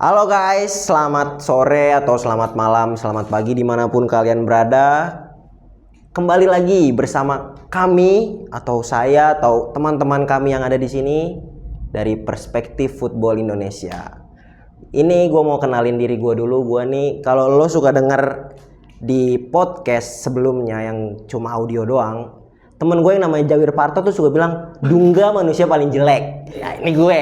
Halo guys, selamat sore atau selamat malam, selamat pagi dimanapun kalian berada. Kembali lagi bersama kami atau saya atau teman-teman kami yang ada di sini dari Perspektif Football Indonesia. Ini gue mau kenalin diri gue dulu. Gue nih, kalau lo suka denger di podcast sebelumnya yang cuma audio doang, temen gue yang namanya Jawir Parto tuh suka bilang Dungga manusia paling jelek. Ya ini gue.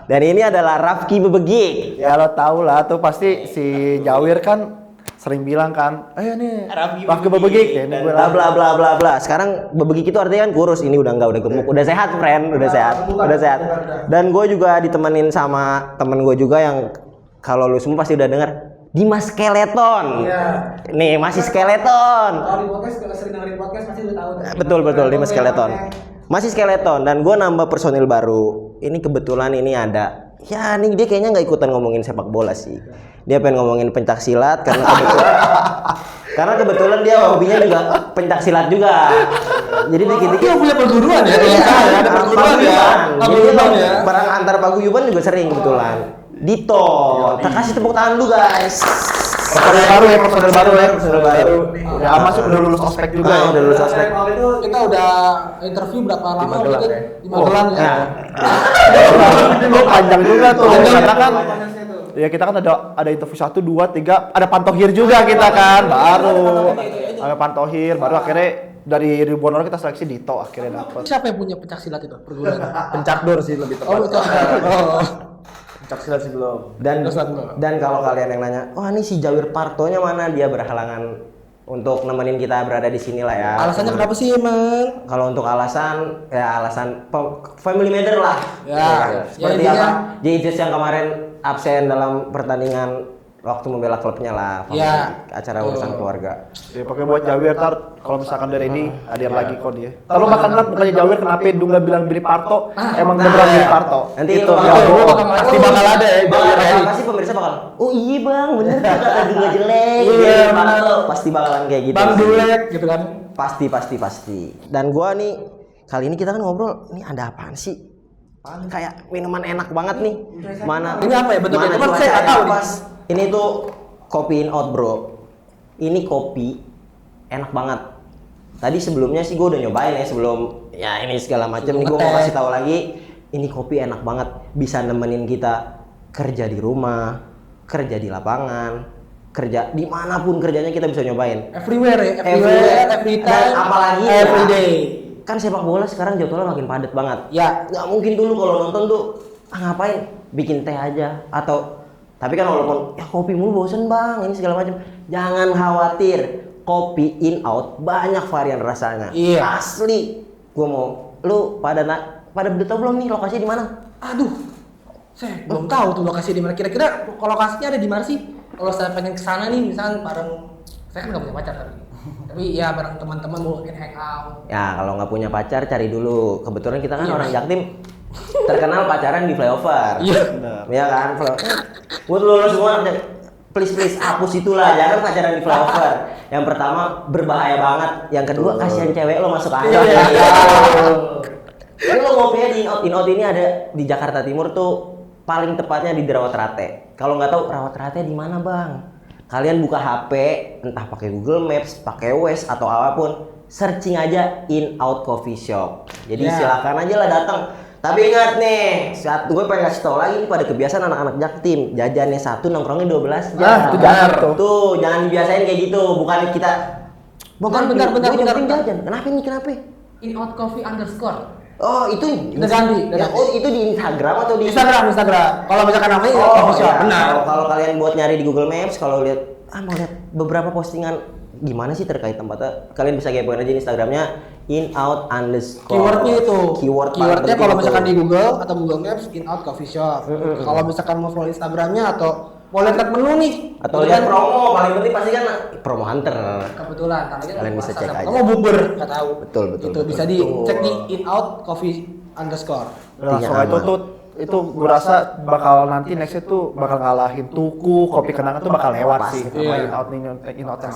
Dan ini adalah Rafki Bebegik. Ya lo tau lah tuh pasti si Jawir kan sering bilang kan, ayo nih Rafki Bebegik ya ini gue bla bla bla bla bla. Sekarang Bebegik itu artinya kan kurus, ini udah enggak, udah gemuk, udah sehat friend, udah sehat. Dan gue juga ditemenin sama temen gue juga yang kalau lu semua pasti udah denger, Dimas Skeleton. Iya. Nih masih Skeleton. Kalau di podcast, kalau sering dengerin podcast pasti udah tahu. Betul Dimas Skeleton. Masih Skeleton dan gue nambah personil baru. Ini kebetulan ini ada. Ya nih dia kayaknya nggak ikutan ngomongin sepak bola sih. Dia pengen ngomongin pencak silat karena kebetulan dia hobinya juga pencak silat juga. Jadi dikit-dikit Dia punya perguruan ya, ada perguruan ya. Jadi dia barang antar paguyuban juga sering kebetulan. Dito, kita kasih tepuk tangan dulu guys. Personil baru ya. Udah masuk udah lulus ospek juga ya. Udah lulus ospek. Waktu itu kita udah interview berapa lama? Magelang ya? Di Magelang ya. Lo panjang juga tuh. Karena kan ya kita kan ada interview 1, 2, 3, ada Pantohir juga kita kan baru. Ada Pantohir baru akhirnya dari ribuan orang kita seleksi Dito akhirnya dapet. Siapa yang punya pencak silat itu perguruan? Pencakdur sih lebih tepat. Pencak silat sih belum. Dan kalau kalian yang nanya, wah ini si Jawir Partonya mana? Dia berhalangan untuk nemenin kita berada di sini lah ya. Alasannya kenapa sih emang? Kalau untuk alasan family matter lah. Ya. Seperti Ya, apa? JJS yang kemarin absen dalam pertandingan waktu membela klubnya lah. Ya. Acara urusan keluarga. Ya pakai buat Jawir ntar kalau misalkan dari ini hadir lagi kok dia. Kalau makan bukannya Jawir kenapa Dungga bilang Billy Parto? Emang beneran Billy Parto. Nanti itu itu pasti bakal ada ya. Pasti pemirsa bakal, oh iya bang, bener kata Dungga jelek. Iya, Parto pasti bakalan kayak gitu. Bang Dulek gitu kan. Pasti. Dan gua nih kali ini kita kan ngobrol, ini ada apaan sih? Kayak minuman enak banget nih. Mana? Ini apa ya bentuknya? Mana Cuman cuaca saya nggak tahu pas. Ini tuh kopi in out bro. Ini kopi enak banget. Tadi sebelumnya sih gue udah nyobain ya sebelum ya ini segala macam nih gue mau kasih tahu lagi. Ini kopi enak banget, bisa nemenin kita kerja di rumah, kerja di lapangan, kerja dimanapun kerjanya kita bisa nyobain. Everywhere ya, every time, Dan apalagi every ya, day. kan sepak bola sekarang jadwalnya makin padat banget. Ya. Nggak mungkin dulu kalau nonton tuh ngapain bikin teh aja atau tapi kan walaupun ya kopi mulu bosen bang ini segala macam, jangan khawatir, kopi in out banyak varian rasanya. Iya. Asli. Gua mau lu pada udah tahu belum nih lokasinya di mana? Aduh, saya belum tahu tuh lokasinya di mana. Kira-kira lokasinya ada di mana sih? Kalau saya pengen kesana nih, misalnya bareng, saya kan nggak punya pacar tapi ya bareng teman-teman mau hang out. Ya kalau nggak punya pacar cari dulu. Kebetulan kita kan orang Jaktim terkenal pacaran di flyover. Iya. Iya kan, buat lo semua please hapus itulah, jangan pacaran di flyover. Yang pertama berbahaya banget, yang kedua kasihan cewek lo masuk angin. Jadi lo ngopinya di in out ini ada di Jakarta Timur tuh, paling tepatnya di Rawat Rate. Kalau nggak tahu Rawat Rate di mana bang? Kalian buka HP, entah pakai Google Maps, pakai Waze atau apapun, searching aja in out coffee shop. Jadi silakan aja lah datang. Tapi ingat nih, saat gue pengen kasih tau lagi pada kebiasaan anak-anak Jaktim, jajannya 1 nongkrongnya 12 jam. Itu jangan Tuh, jangan dibiasain kayak gitu. Bukan kita Bentar. jajan. Kenapa? In out coffee underscore. Oh, itu Udah ganti. Oh, itu di Instagram atau di Instagram. Kalau misalkan namanya official. ya. Benar. Kalau kalian buat nyari di Google Maps, kalau lihat mau lihat beberapa postingan gimana sih terkait tempatnya, kalian bisa kepoin aja Instagramnya in out underscore. Keywordnya itu. Keywordnya kalau misalkan di itu. Google atau Google Maps in out coffee shop. Kalau misalkan mau follow Instagramnya atau mau lihat menu nih atau lihat promo, paling penting pasti kan promo hunter. Kebetulan Kalian bisa cek aja. kamu bubur nggak tahu. Betul. Itu bisa dicek di in out coffee underscore. Langsung itu gue rasa bakal nanti nextnya tuh bakal ngalahin Tuku, Kopi Kenangan tuh bakal lewat sih. Iya. In out yang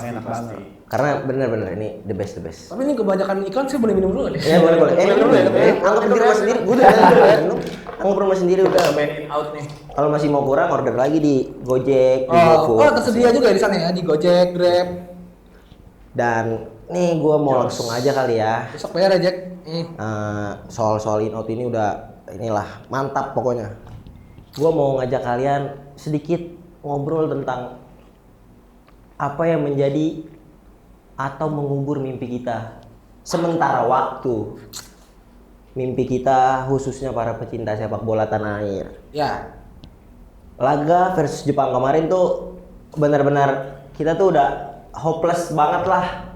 enak banget. Karena bener ini the best. Tapi ini kebanyakan iklan, saya boleh minum dulu nih. Ya boleh. Minum dulu ya. Anggap diri mas sendiri. Gue udah minum. Ngobrol sama sendiri udah. out nih. Kalau masih mau kurang order lagi di Gojek, di Oh, GoFood. tersedia juga di sana ya di Gojek, Grab. Dan nih gue mau langsung aja kali ya. Besok bayar aja. Soal-soal in-out ini udah inilah mantap pokoknya. Gue mau ngajak kalian sedikit ngobrol tentang apa yang menjadi atau mengubur mimpi kita sementara waktu. Mimpi kita khususnya para pecinta sepak bola tanah air. Ya. Laga versus Jepang kemarin tuh benar-benar kita tuh udah hopeless banget lah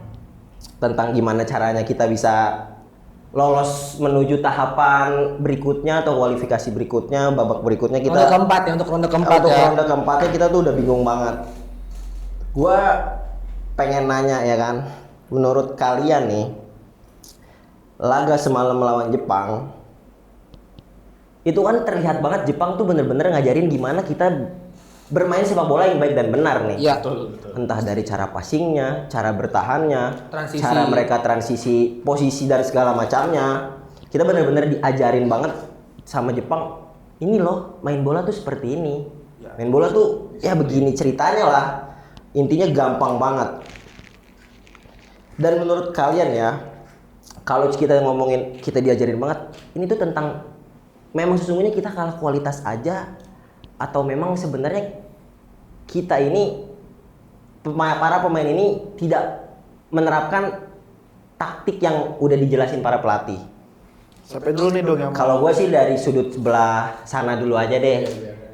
tentang gimana caranya kita bisa lolos menuju tahapan berikutnya atau kualifikasi berikutnya, babak berikutnya kita. Ronde keempat ya, untuk ronde keempat untuk ya. ronde keempatnya kita tuh udah bingung banget. Gua pengen nanya ya kan, menurut kalian nih laga semalam melawan Jepang itu kan terlihat banget Jepang tuh bener-bener ngajarin gimana kita bermain sepak bola yang baik dan benar nih. Iya, betul. Entah dari cara passingnya, cara bertahannya, Transisi. cara mereka transisi posisi dan segala macamnya. Kita benar-benar diajarin banget sama Jepang. Ini loh, main bola tuh seperti ini. Main bola tuh ya begini ceritanya lah. Intinya gampang banget. Dan menurut kalian ya, kalau kita ngomongin kita diajarin banget, ini tuh tentang memang sesungguhnya kita kalah kualitas aja atau memang sebenarnya kita ini para pemain ini tidak menerapkan taktik yang udah dijelasin para pelatih. Sampai dulu nih dong yang Kalau gue sih dari sudut sebelah sana dulu aja deh.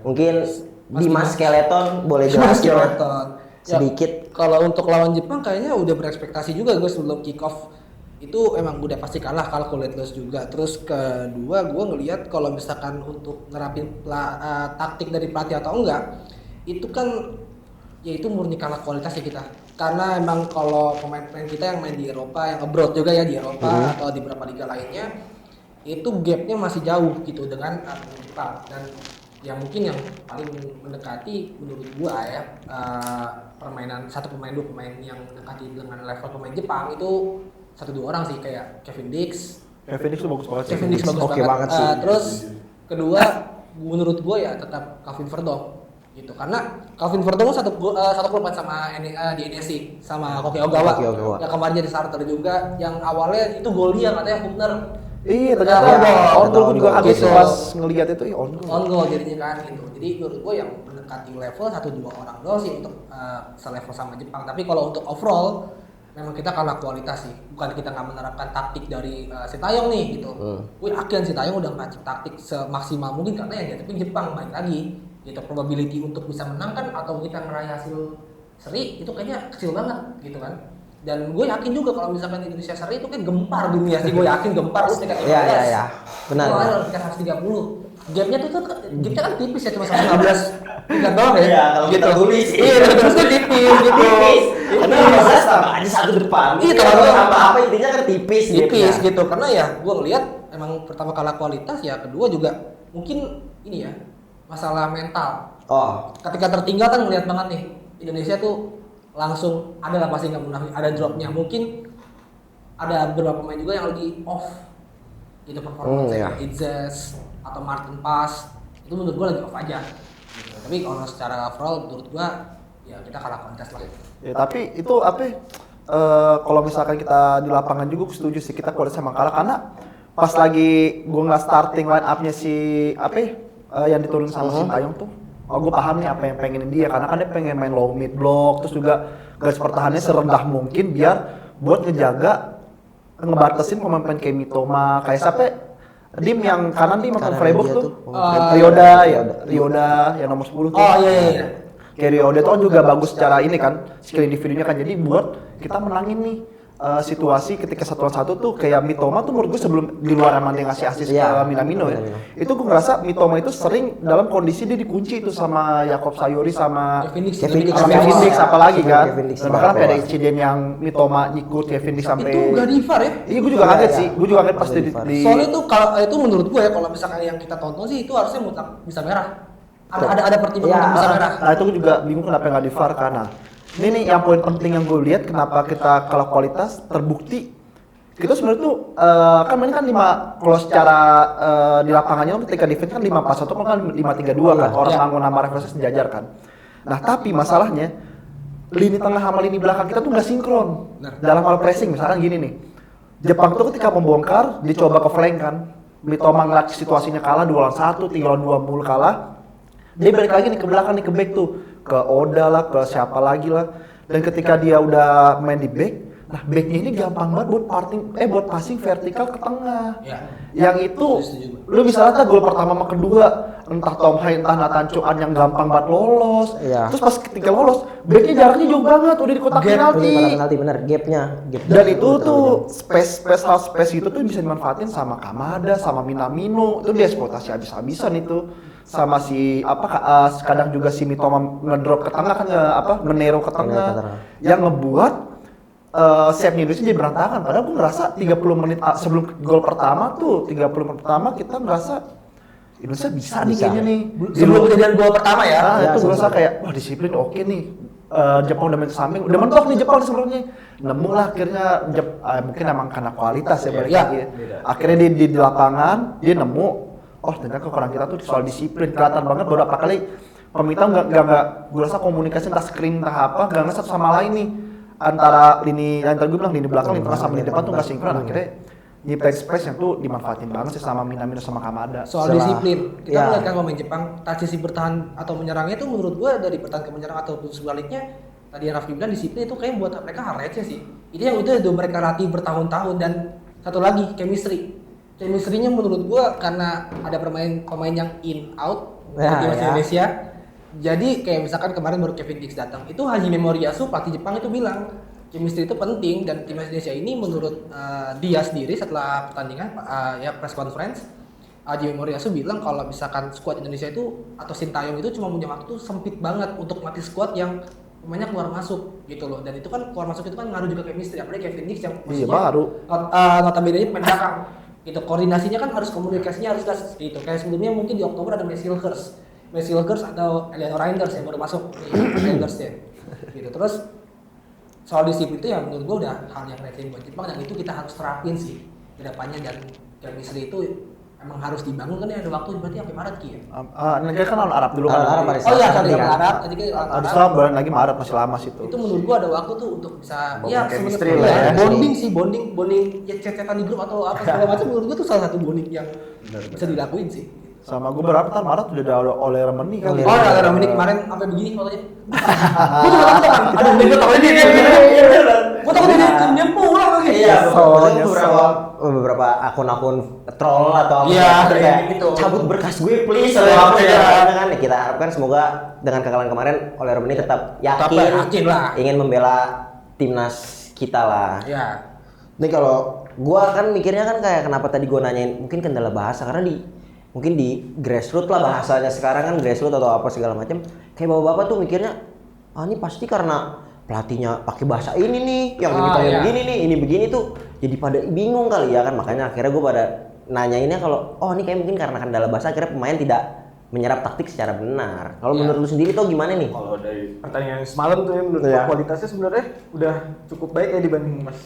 Mungkin Dimas Skeleton boleh Mas jelasin Skeleton. sedikit. Kalau untuk lawan Jepang kayaknya udah berekspektasi juga gue sebelum kick off itu emang udah pasti kalah kulit loss juga. Terus kedua gue ngelihat kalau misalkan untuk nerapin taktik dari pelatih atau enggak itu kan ya itu murni kalah kualitas ya kita. Karena emang kalau pemain-pemain kita yang main di Eropa yang abroad juga ya di Eropa atau di beberapa liga lainnya itu gapnya masih jauh gitu dengan Jepang. Dan yang mungkin yang paling mendekati menurut gua ya permainan satu pemain dua pemain yang mendekati dengan level pemain Jepang itu 1-2 orang sih kayak Kevin Dix. Kevin Dix tuh bagus banget. Kevin Dix bagus Oke banget sih. Terus kedua menurut gua ya tetap Calvin Verdong gitu karena Calvin Verdong satu klub sama di NSC sama Koki Ogawa. Yang kemarin jadi starter juga yang awalnya itu gol dia katanya Hubner. Iya, ternyata Ya, ada on goal. Gue juga kaget gitu. sih pas ngelihat itu on goal. On goal jadinya kan gitu. Jadi menurut gue yang mendekati level 1-2 orang doang sih untuk selevel sama Jepang. Tapi kalau untuk overall memang kita kalah kualitas sih. Bukan kita nggak menerapkan taktik dari Sintayong nih gitu. Gue yakin Sintayong udah ngasih taktik semaksimal mungkin karena yang dihadapin Jepang balik lagi. Gitu probability untuk bisa menang kan atau kita meraih hasil seri itu kayaknya kecil banget gitu kan. Dan gue yakin juga kalau misalkan Indonesia seri itu kan gempar dunia sih, gue yakin gempar lu tingkat 15. Iya. Benar. Gue ada tingkat 130. Gapnya tuh gapnya kan tipis ya cuma 115 tingkat doang ya. Iya, kalau kita tulis. Iya, terus kan tipis gitu. Karena 15 tambah aja satu depan. Iya, tambah apa intinya kan tipis Tipis gapnya. gitu. Karena ya gue ngelihat emang pertama kalah kualitas ya, kedua juga mungkin ini ya masalah mental. Oh, Ketika tertinggal kan ngelihat banget nih Indonesia tuh langsung ada lah pasti nggak munafik, ada dropnya. Mungkin ada beberapa pemain juga yang lagi off gitu performance iya. Itzes atau Martin Pass itu menurut gua lagi off aja gitu. Tapi kalau secara overall menurut gua ya kita kalah kualitas lah. Ya, tapi itu kalau misalkan kita di lapangan juga gue setuju sih kita kualitas emang kalah karena pas lagi gue nggak starting line up-nya si yang diturun sama Sintayong tuh. Oh, gue paham nih apa yang pengenin dia karena kan dia pengen main low mid block terus juga garis pertahanannya serendah mungkin biar buat ngejaga ngebatasin pemain-pemain kayak Mitoma kayak siapa Dim yang kanan Dim makan Freiburg tuh Ryoda yang nomor 10 tuh. Oh iya. Kayak Ryoda tuh kan juga bagus secara ini kan skill individunya kan jadi buat kita menangin nih situasi ketika 1-1 tuh kayak Mitoma tuh menurut gue sebelum di luar emang dia ngasih assist ke Minamino ya itu gue ngerasa Mitoma itu sering dalam kondisi dia dikunci itu sama Yakob Sayuri sama Kevin Dix apalagi kan Kevin Dix dan bahkan sampai ada insiden yang Mitoma nyikut Kevin Dix sampai itu udah di VAR ya. iya gue juga kaget sih gue juga kaget pas di Soalnya itu kalau itu menurut gue ya kalau misalkan yang kita tonton sih itu harusnya mutlak bisa merah. Ada pertimbangan untuk bisa merah. nah itu gue juga bingung kenapa nggak di VAR karena ini nih yang poin penting yang gue lihat kenapa kita kalah kualitas terbukti kita sebenarnya tuh kan main kan 5 kalau secara di lapangannya ketika defense kan 5-4-1 kan 5-3-2 kan orang bangun nama refleksnya sejajar kan. Nah tapi masalahnya lini tengah sama lini belakang kita tuh nggak sinkron dalam hal pressing. Misalkan gini nih, Jepang tuh ketika membongkar dicoba ke flank kan, Mitoma ngeliat situasinya kalah 2-1, 3-2 mulu kalah, dia balik lagi nih ke belakang nih ke back tuh, ke Oda lah, ke siapa lagi lah. Dan ketika dia udah main di back, nah backnya ini gampang banget buat passing vertikal ke tengah. Ya. Yang itu lu bisa lihat gol pertama sama kedua, entah Tom Hai entah Nathan Chuan yang gampang banget lolos. Iya. Terus pas ketika lolos, backnya jaraknya jauh banget udah di kotak penalti. Penalti bener, gapnya. Dan itu tuh space itu tuh bisa dimanfaatin sama Kamada, sama Minamino, itu dieksploitasi habis-habisan itu. Sama si kadang juga si Mitoma ngedrop ke tengah kan ngenero ke tengah yang ngebuat save-nya Indonesia jadi berantakan. Padahal gue ngerasa 30 menit sebelum gol pertama tuh 30 menit pertama kita ngerasa Indonesia bisa nih kayaknya nih. Sebelum kejadian gol pertama ya. Itu gue rasa kayak wah disiplin oke nih. Jepang udah main ke samping, udah mentok nih Jepang sebelumnya. Nemu lah akhirnya mungkin emang karena kualitas ya balik lagi. Akhirnya di lapangan dia nemu oh ternyata kekurangan kita tuh soal disiplin, kelihatan banget beberapa kali pemerintah nggak gue rasa komunikasi entah screen entah apa nggak satu sama lain nih antara lini yang tadi gue bilang lini belakang lini tengah sama lini depan tuh nggak sinkron. Akhirnya nyiptain space yang tuh dimanfaatin banget sih sama Minamino sama Kamada. Soal disiplin, kita melihat kan pemain Jepang transisi bertahan atau menyerangnya itu menurut gue dari bertahan ke menyerang atau sebaliknya tadi yang Raffi bilang disiplin itu kayak buat mereka hal receh sih. Itu yang udah mereka latih bertahun-tahun. Dan satu lagi chemistry-nya menurut gua karena ada pemain yang in out di Indonesia. Jadi kayak misalkan kemarin baru Kevin Dix datang, itu Hajime Moriyasu pelatih Jepang itu bilang chemistry itu penting. Dan timnas Indonesia ini menurut dia sendiri setelah pertandingan press conference, Hajime Moriyasu bilang kalau misalkan skuad Indonesia itu atau Sintayong itu cuma punya waktu sempit banget untuk melatih skuad yang pemainnya keluar masuk gitu loh. Dan itu kan keluar masuk itu kan ngaruh juga chemistry, apalagi Kevin Dix yang baru notabene pemain belakang gitu, koordinasinya kan harus komunikasinya harus gitu. Kayak sebelumnya mungkin di Oktober ada Messi Hilgers atau Eleanor Reinders yang baru masuk Reinders ya gitu. Terus soal disiplin itu ya menurut gua udah hal yang receh buat Jepang dan itu kita harus terapin sih ke depannya. Dan chemistry itu emang harus dibangun kan ya, ada waktu berarti sampai Maret Ki ya? Negara kan lawan Arab dulu kan. Oh iya tadi lawan Arab, tadi kan Ada setelah bulan lagi Maret masih lama sih itu. Itu menurut gua ada waktu tuh untuk bisa ya chemistry sebenarnya lah ya. bonding ya cecetan di grup atau apa segala macam. Menurut gua tuh salah satu bonding yang bisa dilakuin sih. Sama gue berharap ntar Maret udah ada oleh Remeni kan. Oh ada Remeni kemarin sampai begini fotonya. Gua juga takut kan. Aduh dia tahu dia. Gua takut dia pulang lagi. Iya, beberapa akun-akun troll atau apa kayak gitu. cabut berkas gue please atau apa kan. Kita harapkan semoga dengan kekalahan kemarin oleh Remeni tetap yakin lah ingin membela timnas kita lah. Iya. Nih kalau gua kan mikirnya kan kayak kenapa tadi gua nanyain mungkin kendala bahasa karena mungkin di grassroots lah bahasanya sekarang kan grassroots atau apa segala macam kayak bapak-bapak tuh mikirnya ini pasti karena pelatihnya pakai bahasa ini nih yang begini nih ini begini tuh jadi pada bingung kali ya kan. Makanya akhirnya gue pada nanyainnya kalau ini kayak mungkin karena kendala bahasa akhirnya pemain tidak menyerap taktik secara benar. Kalau menurut lu sendiri tuh gimana nih? Kalau dari pertandingan semalam tuh menurut kualitasnya sebenarnya udah cukup baik ya dibanding Mas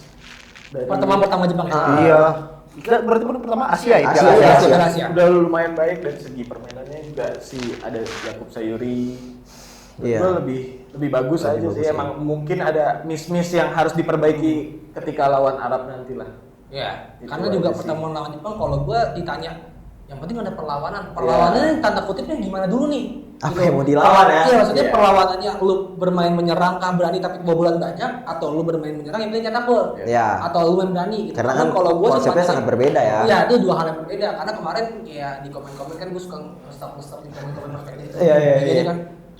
pertemuan pertama Jepang ya? Iya. Kita berarti pertama Asia ya? Asia. Udah lumayan baik dari segi permainannya juga ada Yakub Sayuri. Lebih bagus aja sih. Emang mungkin ada miss yang harus diperbaiki ketika lawan Arab nanti lah. Iya. Karena juga pertemuan lawan Jepang kalau gua ditanya yang penting ada perlawanan. Perlawanannya tanda kutipnya gimana dulu nih? Apa yang mau dilawan ya? Iya, maksudnya perlawanannya lu bermain menyerang kan berani tapi kebobolan banyak atau lu bermain menyerang yang penting cetak gol. Iya. Atau lu main berani gitu. Karena kan kalau gua konsepnya sangat berbeda ya. Iya, itu dua hal yang berbeda. Karena kemarin kayak di komen-komen kan gua suka nge-stop di komen-komen perspektif itu. Iya. Kan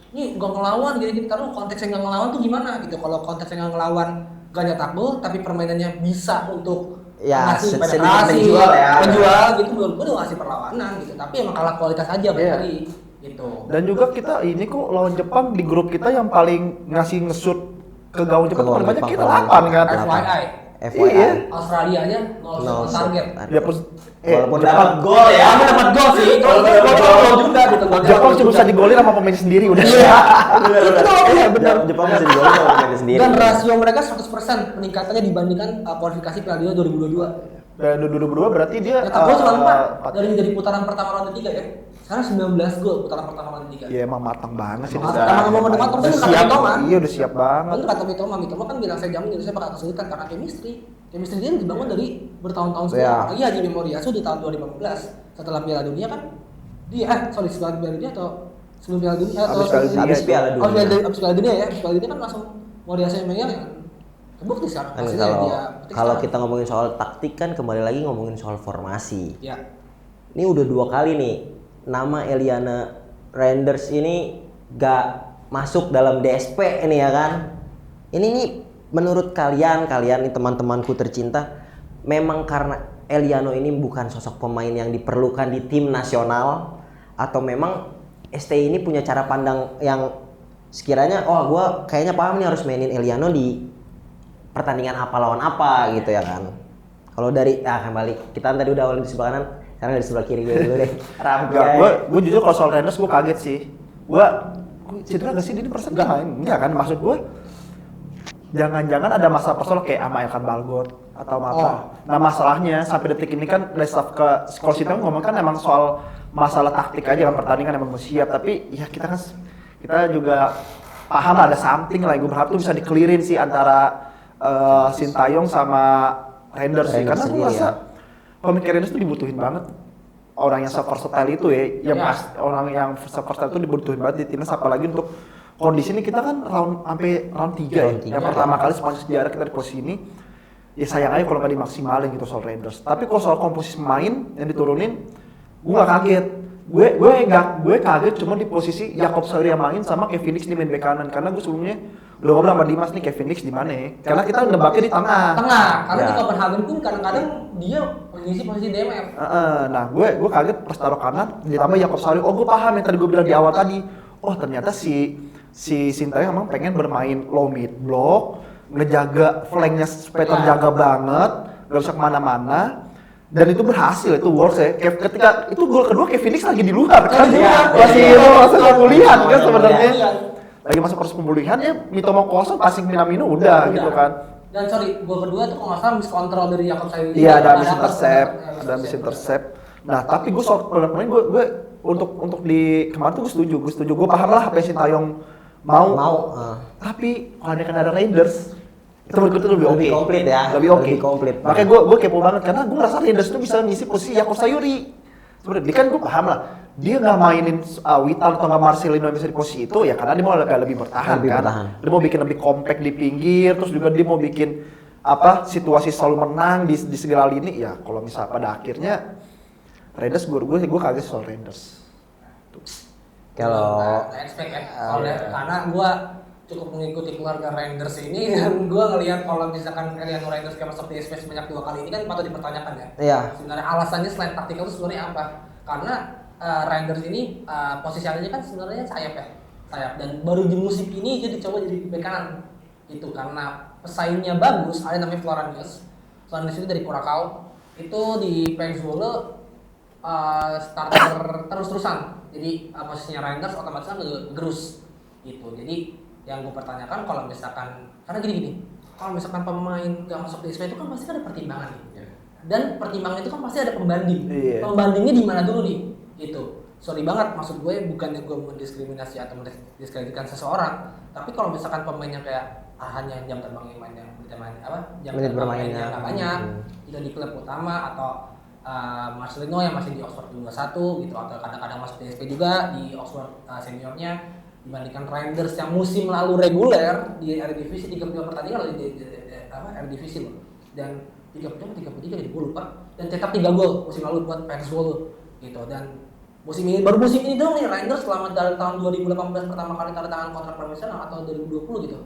ini gak ngelawan gini-gini karena konteksnya gak ngelawan tuh gimana gitu. Kalau konteksnya gak ngelawan gak nyetak gol tapi permainannya bisa untuk ngasih penetrasi, menjual gitu, menurut gue udah ngasih perlawanan gitu. Tapi emang kalah kualitas aja berarti gitu. Dan juga kita ini kok lawan Jepang di grup kita yang paling ngasih nge-shoot ke gawang Jepang paling banyak kita 8 kan. FYI FYI. Iya. Australia aja 0 target. Ya plus Walaupun Jepang, dapat gol ya. Kami dapat gol sih. Gol juga gitu. Jepang cuma bisa digolin sama pemain sendiri udah. Iya benar. Jepang bisa digolin sama pemain sendiri. Dan rasio mereka 100% peningkatannya dibandingkan kualifikasi Piala Dunia 2022. Dan 2022 berarti dia Nyetak gol cuma 4 dari putaran pertama ronde 3 ya. Sekarang 19 gol putaran pertama ronde 3. ya emang matang banget sih. Ngomong matang tuh Udah kata siap. Mitoma. Iya udah siap banget. Kan kata Mitoma kan bilang saya jamin Indonesia bakal kesulitan karena chemistry dia dibangun dari bertahun-tahun sebelum. Iya. Lagi Haji Memoriasu di tahun 2015 setelah Piala Dunia kan setelah Piala Dunia atau sebelum Piala Dunia atau Habis Piala Dunia. Habis Piala Dunia ya. Piala Dunia kan langsung Memoriasu yang megang terbukti sekarang. Kan Hasilnya kalau dia petik kalau sekarang. kita ngomongin soal taktik kan kembali lagi ngomongin soal formasi. Ya. Ini udah 2 kali nih nama Eliana Reinders ini gak masuk dalam DSP ini ya kan. Ini nih menurut kalian nih teman-temanku tercinta, memang karena Eliano ini bukan sosok pemain yang diperlukan di tim nasional, atau memang ST ini punya cara pandang yang sekiranya gue kayaknya paham nih harus mainin Eliano di pertandingan apa lawan apa gitu ya kan. Kalau dari kembali kita tadi udah awalnya di sebelah kanan, sekarang dari sebelah kiri gue dulu deh. Gue jujur kalau soal Reinders gue kaget sih. Gue cedera gak sih dia di persen? Enggak kan, maksud gue jangan-jangan ada masalah personal kayak sama Elkan Balgot atau apa. Nah masalahnya sampai detik ini kan dari staff ke Coach Sintayong ngomong kan emang soal masalah taktik aja kan, pertandingan emang mau siap, tapi ya kita juga paham ada something lah. Gue berharap tuh bisa dikelirin sih antara Sintayong sama Reinders sih, karena gue rasa pemain Reinders tuh dibutuhin banget. Orang yang versatile itu ya, orang yang versatile itu dibutuhin banget di timnas, apalagi untuk kondisi ini kita kan sampai round 3 ya. Yang pertama kali sepanjang sejarah kita di posisi ini. Ya sayang aja kalau nggak dimaksimalin gitu soal Reinders. Tapi kalau soal komposisi pemain yang diturunin, gue nggak kaget. Gue kaget cuma di posisi Jakob Sayuri yang main sama Kevin Nix di main bek kanan, karena gue sebelumnya udah ngobrol sama Dimas nih Kevin Nix di mana ya? Karena kita nebaknya di tengah. Karena di Copenhagen pun kadang-kadang dia mengisi posisi DMF. Nah, gue kaget pas taruh kanan ditambah Jakob Sayuri. Gue paham yang tadi gue bilang di awal tadi. Ternyata si Sintayong emang pengen bermain low mid block, ngejaga flanknya supaya terjaga banget, gak bisa kemana-mana. Dan itu berhasil, itu works ya. Ketika itu gol kedua Kevin Nix lagi di luar kan, masih pemulihan kan sebenarnya. Lagi masuk proses pemulihan ya, Mitoma kosong, passing Minamino udah gitu kan. Dan gol kedua itu kalau nggak salah miskontrol dari Jakob Sayuri. Iya, ada miss intercept. Nah, tapi gue soal pemain gue untuk di kemarin tuh gue setuju. Gue paham lah apa yang Sintayong mau. Tapi kalau ada Reinders itu menurut gue lebih oke. Lebih komplit ya. Lebih oke. Lebih komplit. Makanya gue kepo banget karena gue ngerasa Reinders itu bisa ngisi posisi Jakob Sayuri. Sebenarnya dia kan gue paham lah. Dia nggak mainin Witan atau nggak Marcelino yang bisa di posisi itu ya karena dia mau lebih bertahan kan. Dia mau bikin lebih compact di pinggir, terus juga dia mau bikin situasi selalu menang di segala lini ya. Kalau misal pada akhirnya Reinders gue kaget soal Reinders. Kalau karena gue cukup mengikuti keluarga Reinders ini dan gue ngelihat kalau misalkan Eliano Reinders kayak masuk DSP sebanyak 2 kali ini kan patut dipertanyakan ya. Iya. Sebenarnya alasannya selain taktikal itu sebenarnya apa? Karena Reinders ini posisinya kan sebenarnya sayap dan baru di musim ini dia dicoba jadi bek kanan itu karena pesaingnya bagus, ada namanya Floranius itu dari Curacao, itu di Penzolo starter terus-terusan, jadi posisinya Reinders otomatis kan gerus gitu. Jadi yang gue pertanyakan kalau misalkan karena gini kalau misalkan pemain nggak masuk di SP itu kan pasti ada pertimbangan nih. Dan pertimbangan itu kan pasti ada pembanding. Pembandingnya di mana dulu nih gitu. Sorry banget, maksud gue bukannya gue mendiskriminasi atau mendiskreditkan seseorang, tapi kalau misalkan pemainnya kayak hanya jam terbangnya jam terbangnya nggak banyak, tidak di klub utama, atau Marcelino yang masih di Oxford 21 gitu, atau kadang-kadang masuk di SP juga di Oxford seniornya, dibandingkan Reinders yang musim lalu reguler di Eredivisie 32 pertandingan loh di Eredivisie loh, dan 33 jadi gue lupa, dan cetak 3 gol musim lalu buat Penzolo gitu. Dan baru musim ini dong nih Reinders selama dari tahun 2018 pertama kali tanda tangan kontrak profesional atau 2020 gitu.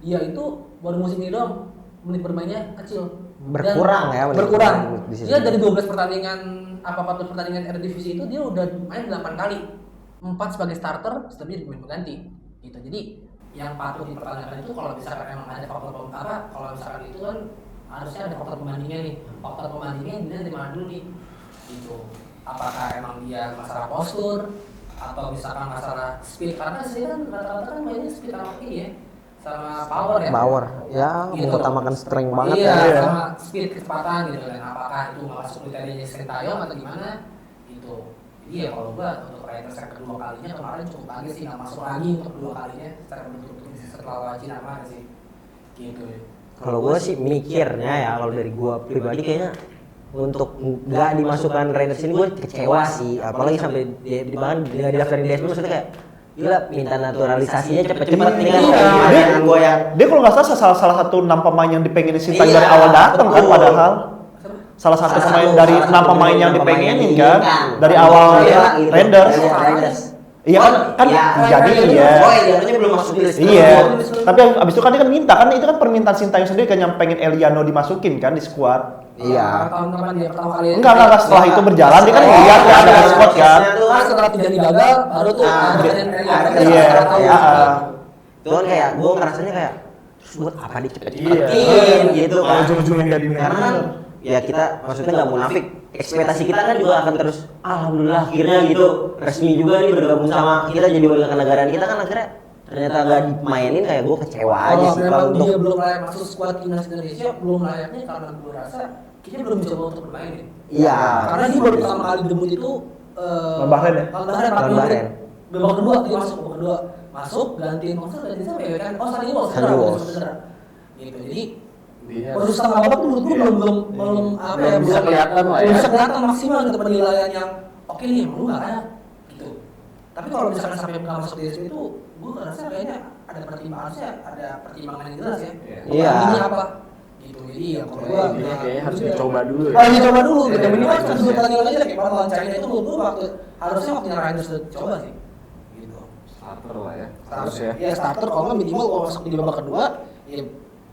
Iya itu baru musim ini dong menit bermainnya kecil. Berkurang. Dia dari 12 pertandingan 14 pertandingan Eredivisie itu dia udah main 8 kali. 4 sebagai starter, selebihnya pemain pengganti gitu. Jadi yang patut dipertanyakan itu kalau misalkan emang ada faktor kalau misalkan itu kan harusnya ada faktor pembandingnya nih. Faktor pembandingnya dilihat dari mana dulu nih? Gitu. Apakah emang dia masalah postur atau misalkan masalah speed? Karena sih kan rata-rata kan mainnya speed sama ini ya, sama power ya. Power, ya Gitu. mengutamakan strength banget Iya, ya. sama speed kecepatan gitu kan. Apakah itu nggak masuk kriterianya Sintayong atau gimana? Gitu. Jadi ya kalau gua untuk Raiders yang kedua kalinya kemarin cukup kaget sih, nggak masuk lagi untuk kedua kalinya secara berturut-turut setelah lawan Cina kemarin sih. Gitu ya. Kalau gue sih mikirnya ya, kalau dari gue pribadi kayaknya untuk nggak dimasukkan Raiders ini gue kecewa sih, apalagi sampai bahkan nggak didaftarin DSM, maksudnya kayak gila minta naturalisasinya cepet-cepet nih kan. Dia, Gue yang dia kalau nggak salah salah satu 6 pemain yang dipengenin Sintayong Iya, dari awal datang kan, betul. padahal salah satu pemain dari 6 pemain yang dipengenin kan dari awal Raiders. Iya kan jadi iya. Oh iya, belum masuk di list. Iya, tapi abis itu kan dia kan minta kan, itu kan permintaan Sintayong sendiri kan yang pengen Eliano dimasukin kan di skuad. Iya. Tahun-tahun dia pertama kali. Enggak, setelah itu berjalan dia kan lihat kan ada squad kan. Setelah Tijani gagal, baru tuh Iya. Itu kan kayak gue ngerasanya kayak terus buat apa dicepet-cepetin gitu kan. Ujung-ujungnya nggak Karena kan ya kita maksudnya nggak munafik, ekspektasi kita kan juga akan terus alhamdulillah akhirnya gitu resmi juga nih bergabung sama kita jadi warga kenegaraan kita kan, akhirnya ternyata nggak dimainin, kayak gue kecewa aja Kalau sih memang kalau untuk dia belum layak masuk skuad timnas Indonesia, belum layaknya karena gue rasa kita belum mencoba untuk bermain nih. iya. Karena dia baru pertama kali debut itu Lawan Bahrain ya? Lawan Bahrain. Babak kedua dia masuk gantiin Monster gantiin siapa ya kan? Oh Sandy Walsh Sandy Walsh. gitu. Jadi baru setengah babak tuh menurut gue belum apa ya, Belum bisa kelihatan lah ya. belum bisa kelihatan maksimal gitu penilaian yang oke nih emang lu nggak layak gitu. Tapi kalau misalkan sampai nggak masuk di DSM itu, gue ngerasa kayaknya ada pertimbangan yang jelas ya. Iya. Ini apa? Gitu. Jadi ya kalau gue kayaknya harus dicoba dulu ya. harus dicoba dulu gitu. Minimal satu pertandingan aja kayak lawan China itu menurut gue harusnya waktunya Raiders coba sih. Gitu. Starter lah ya. Harus ya. Ya starter kalau nggak minimal kalau masuk di babak kedua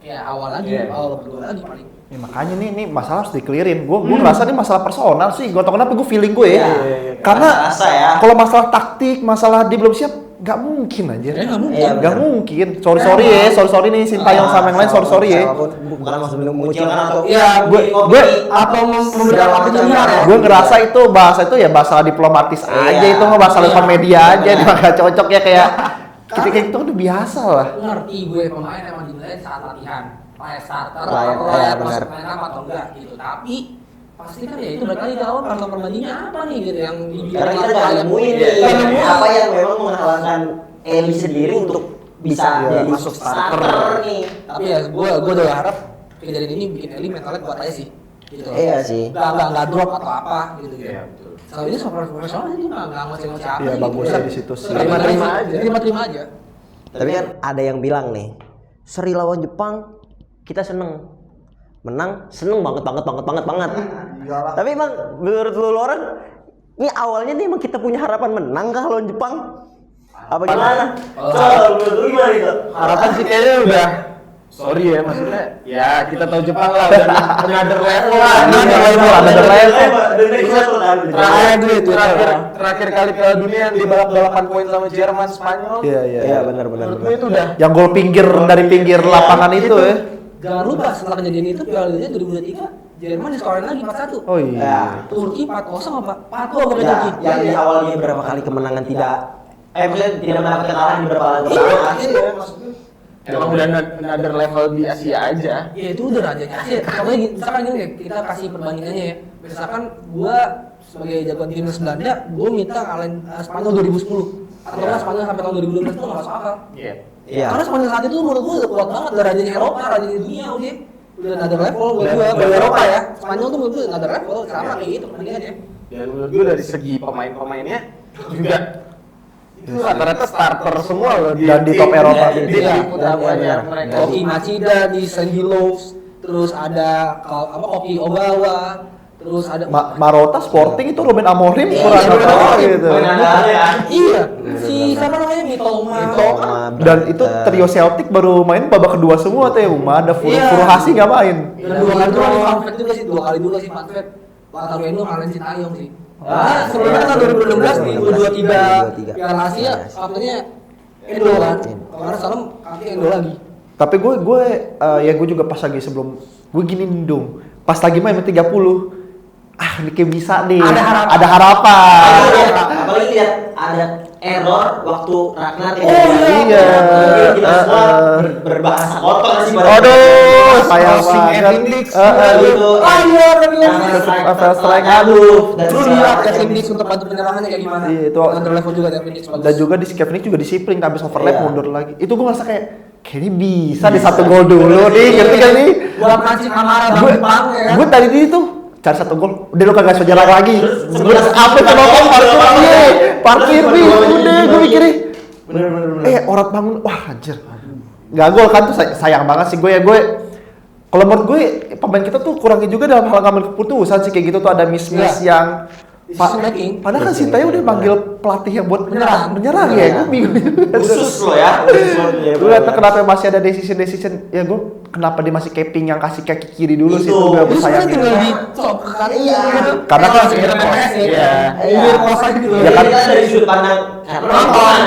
ya awal lagi, Iya. awal babak kedua lagi paling. Ya, makanya nih masalah harus di-clearin. Gue ngerasa ini masalah personal sih. Gue tau kenapa gue feeling gue ya. Iya. Karena Rasa ya. kalau masalah taktik, masalah dia belum siap, nggak mungkin aja. Nggak mungkin. Iya, Nggak mungkin. Sorry nih Sintayong sama yang lain sorry ya. Bukan maksud mengucilkan atau Iya, gue atau memberikan opinian ya. Gue ngerasa itu bahasa diplomatis aja, itu mah bahasa lewat media aja, dia nggak cocok ya kayak ketika itu udah biasa lah. Ngerti gue pemain emang dinilai saat latihan layak starter Layak, atau iya, layak benar. masuk main apa atau enggak gitu. Tapi pasti kan ya itu balik lagi ke awal faktor perbandingannya apa nih gitu yang dibilang karena kita apa nggak yang- nemuin Nggak nih nemuin. apa yang memang menghalangan Eli sendiri untuk bisa Iya, jadi masuk starter. nih. Tapi ya gue udah harap kejadian ini bikin Eli mentalnya kuat aja sih. Gitu. Iya sih. Nggak drop atau apa gitu. Iya, betul. Kalau ini sama profesional dia nggak ngoceh-ngoceh apa Iya, sih, bagusnya gitu. di situ sih. Terima aja. Terima aja. Tapi kan ada yang bilang nih, seri lawan Jepang kita seneng, menang seneng banget. Tapi emang menurut lu orang, ini awalnya nih emang kita punya harapan menang kah lawan Jepang? Apa gimana? Kalau menurut lu gimana itu? Harapan sih kayaknya udah sorry ya, maksudnya ya kita tahu Jepang lah udah another level lah. Another level. Terakhir kali Piala Dunia yang dibalap-balapan poin sama Jerman, Spanyol. Iya. benar. Menurut gue itu udah Yang gol pinggir dari pinggir lapangan itu ya. Jangan lupa setelah kejadian itu Piala Dunia 2023 Jerman diskorin lagi 4-1. Oh iya. Ya. Turki 4-0 apa? 4-2 pakai Ya, Turki. yang di awalnya berapa kali kemenangan tidak, maksudnya tidak mendapatkan kekalahan di beberapa kali kemenangan. Iya, maksudnya. emang udah another level di Asia aja. Ya itu udah rajanya Asia. Contohnya misalkan gini ya, kita kasih perbandingannya ya. Misalkan gua sebagai jagoan timnas Belanda, gua minta kalian Spanyol 2010 atau enggak Spanyol sampai tahun 2012 itu nggak masuk akal. Iya. Iya. Karena Spanyol saat itu menurut gua udah kuat banget, udah rajanya Eropa, rajanya dunia udah another level buat gua. Dari Eropa ya, Spanyol tuh menurut gua another level, sama kayak gitu perbandingannya. Dan menurut gue dari segi pemain-pemainnya juga itu rata-rata starter semua loh Dan di top Eropa. di Iya. tim utamanya mereka. Koki Machida di Sandy Loaves, terus ada Koki Ogawa, terus ada Marota Sporting itu Ruben Amorim Iya, kurang Ruben apa Amorim. gitu. Iya, si siapa namanya Mitoma. Dan itu trio Celtic baru main babak kedua semua tuh ya. Ada Iya. Furuhasi nggak main. Dan dua kali juga fun fact juga sih, dua kali juga sih fun fact. Wataru Endo ngalahin Sintayong sih. Nah, sebelumnya kan 2016 di U23 Piala Asia, katanya Endo kan. Kalau nggak salah, katanya Endo lagi. Tapi gue juga pas lagi sebelum gue gini dong. Pas lagi main 30, ini kayak bisa nih. Ada harapan. Apalagi lihat ada error waktu Ragnar iya. kita semua berbahasa kotor sih. Aduh, sayang banget. Gitu. First strike, aduh. Lu lihat Kevin Dix untuk bantu penyerangannya kayak gimana? Iya, itu Under level juga Kevin Dix bagus. Dan juga di Kevin juga disiplin, habis overlap Iya. mundur lagi. Itu gue ngerasa kayaknya bisa di 1 gol dulu nih, ngerti gak nih? Buat mancing Kamara bang ya kan? Gue tadi itu cari 1 gol, udah lu kagak sejarah lagi. Gue apa tuh nonton parkir nih, udah gue mikirnya. Orang bangun, wah anjir. Gak gol kan tuh sayang banget sih gue. Kalau menurut gue pemain kita tuh kurangnya juga dalam hal ngambil keputusan sih, kayak gitu tuh ada miss yang padahal kan Sintayong udah manggil pelatih yang buat menyerang ya, gue bingung. Khusus lo ya. Gue gak tau kenapa masih ada decision ya, gue kenapa dia masih caping yang kasih kaki kiri dulu sih, itu gue Itu sebenarnya tinggal sayangin. di top ke kanan Karena kan iya pos aja gitu. Ya kan kita dari sudut pandang nonton.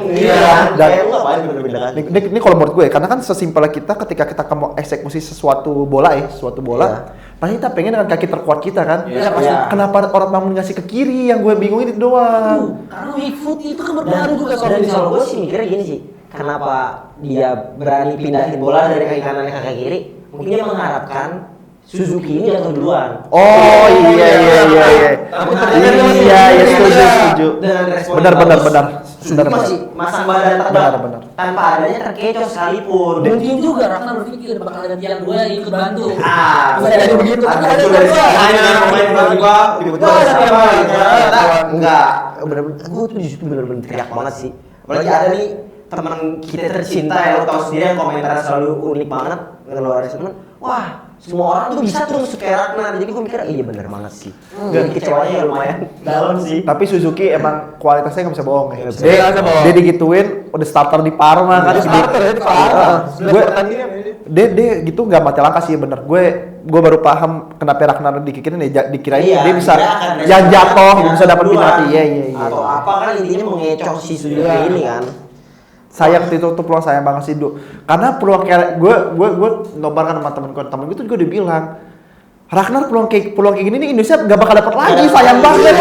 Iya. Dan Kayak lu ngapain bener-bener kan? ini kalau menurut gue karena kan sesimpel kita ketika kita mau eksekusi suatu bola, pasti kita pengen dengan kaki terkuat kita kan. Iya, Pasti iya. kenapa orang bangun ngasih ke kiri, yang gue bingungin itu doang. Karena weak foot itu kan Dan berpengaruh juga kalau gue sih mikirnya gini sih, kenapa dia berani pindahin bola dari kaki kanan ke kaki kiri? Mungkin dia mengharapkan Suzuki ini jatuh duluan. Oh iya. Iya, setuju. Dengan respon Benar. Suzuki masih masang badan terbang Benar. tanpa adanya terkecoh sekalipun. Mungkin juga Ragnar berpikir bakal ada tiang 2 yang ikut bantu. Bisa jadi begitu. Ada dari hanya pemain tiba-tiba ada siapa enggak. Bener-bener gue tuh di situ bener-bener teriak banget sih. Apalagi ada nih teman kita tercinta ya, lo tau sendiri yang komentarnya selalu unik banget ngeluarin temen. Wah, semua orang tuh bisa tuh masuk kayak Ragnar. Jadi gue mikir iya bener banget sih. Dan kecewanya ya lumayan dalam sih. Tapi Suzuki emang kualitasnya nggak bisa bohong ya. Nggak bisa bohong. Dia digituin udah starter di Parma kan. Starter ya di Parma. Gue dia gitu nggak mati langkah sih, bener. Gue baru paham kenapa Ragnar dikikirin ya, dikirain dia bisa yang jatuh bisa dapat penalti. Iya. Atau apa kan intinya mengecoh si Suzuki ini kan. Sayang itu peluang sayang banget sih, karena peluang kayak gue nobarkan sama temen gue tuh juga udah bilang Ragnar peluang kayak gini nih Indonesia nggak bakal dapat lagi, sayang banget.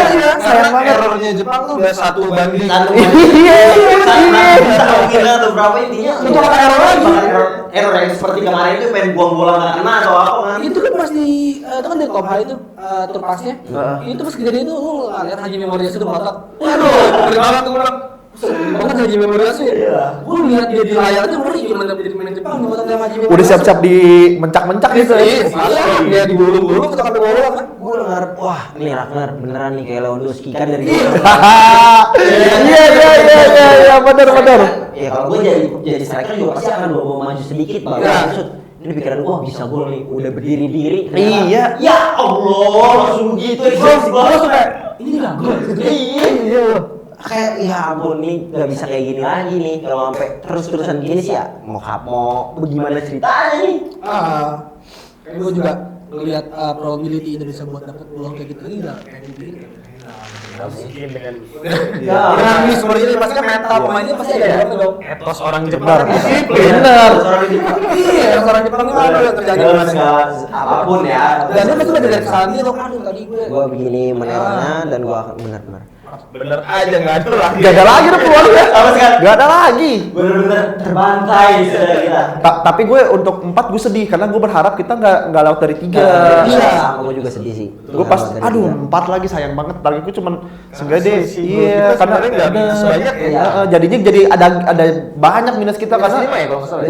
Errornya Jepang tuh udah 1 banding. Iya. Kira atau berapa intinya Itu bakal error lagi. Error yang seperti kemarin itu main buang bola nggak kena atau apa kan? Itu kan pasti itu kan dari top high itu terpasnya. Itu pas kejadian itu lu lihat Haji Memorias itu melotot. Waduh, gede banget tuh orang. Banget Haji Memorias sih. Gue lihat dia di layar aja mulai gimana jadi pemain Jepang melotot sama Haji Memorias. Udah siap-siap di mencak-mencak gitu. Dia digulung-gulung kita sampai bola kan. Gue ngarep, wah ini Ragnar beneran nih kayak Lewandowski kan dari Iya, benar. ya kalau gue jadi striker juga pasti akan bawa maju sedikit baru shoot. Ini pikiran gue bisa gol nih, udah berdiri. Iya. Ya Allah, langsung gitu ekspresi gue langsung kayak Ini enggak gol. iya. Kayak ya ampun nih nggak bisa kayak gini lagi nih kalau sampai terus-terusan gini sih ya mau bagaimana ceritanya nih? Kayak gue juga ngelihat probability Indonesia buat dapat peluang kayak gitu ini udah kayak gitu. Mungkin dengan Ini sebenarnya pasti kan mental pemainnya pasti ada dong. etos orang Jepang. Benar. Iya, orang Jepang itu ada yang terjadi Segala apapun ya. Dan dia pasti udah dari kesalahan dia tuh, aduh tadi gue. Gue begini menerangnya dan gue akan benar-benar. Bener aja nggak ada lagi. Gak ada lagi tuh peluangnya. Sama sekali. Gak ada lagi. Benar-benar terbantai di saudara kita. Tapi gue untuk 4 gue sedih karena gue berharap kita nggak laut dari 3. Iya, gue juga sedih sih. Gue pas, aduh 4 lagi sayang banget. Target gue cuman sengaja deh. Iya, karena nggak bisa sebanyak ya. jadinya jadi ada banyak minus kita karena ya kalau nggak salah.